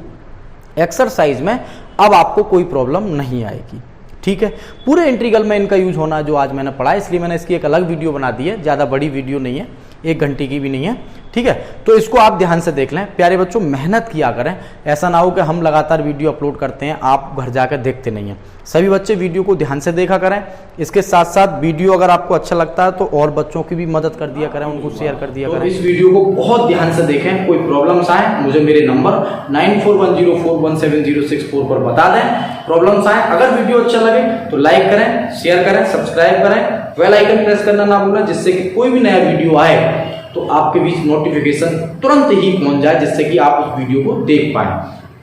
एक्सरसाइज में अब आपको कोई प्रॉब्लम नहीं आएगी। ठीक है, पूरे इंटीग्रल में इनका यूज होना जो आज मैंने पढ़ा, इसलिए मैंने इसकी एक अलग वीडियो बना दी है, ज़्यादा बड़ी वीडियो नहीं है, 1 घंटे की भी नहीं है। ठीक है, तो इसको आप ध्यान से देख लें। प्यारे बच्चों, मेहनत किया करें, ऐसा ना हो कि हम लगातार वीडियो अपलोड करते हैं, आप घर जाकर देखते नहीं हैं। सभी बच्चे वीडियो को ध्यान से देखा करें। इसके साथ साथ वीडियो अगर आपको अच्छा लगता है तो और बच्चों की भी मदद कर दिया करें, उनको शेयर कर दिया करें। इस वीडियो को बहुत ध्यान से देखें। कोई प्रॉब्लम्स आए मुझे मेरे नंबर 9410417064 पर बता दें। प्रॉब्लम्स आए, अगर वीडियो अच्छा लगे तो लाइक करें, शेयर करें, सब्सक्राइब करें, बेल आइकन प्रेस करना ना भूलें, जिससे कि कोई भी नया वीडियो आए तो आपके बीच नोटिफिकेशन तुरंत ही पहुंच जाए, जिससे कि आप उस वीडियो को देख पाएं।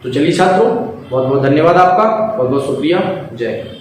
तो चलिए छात्रों, बहुत बहुत धन्यवाद आपका, बहुत बहुत शुक्रिया, जय हिंद।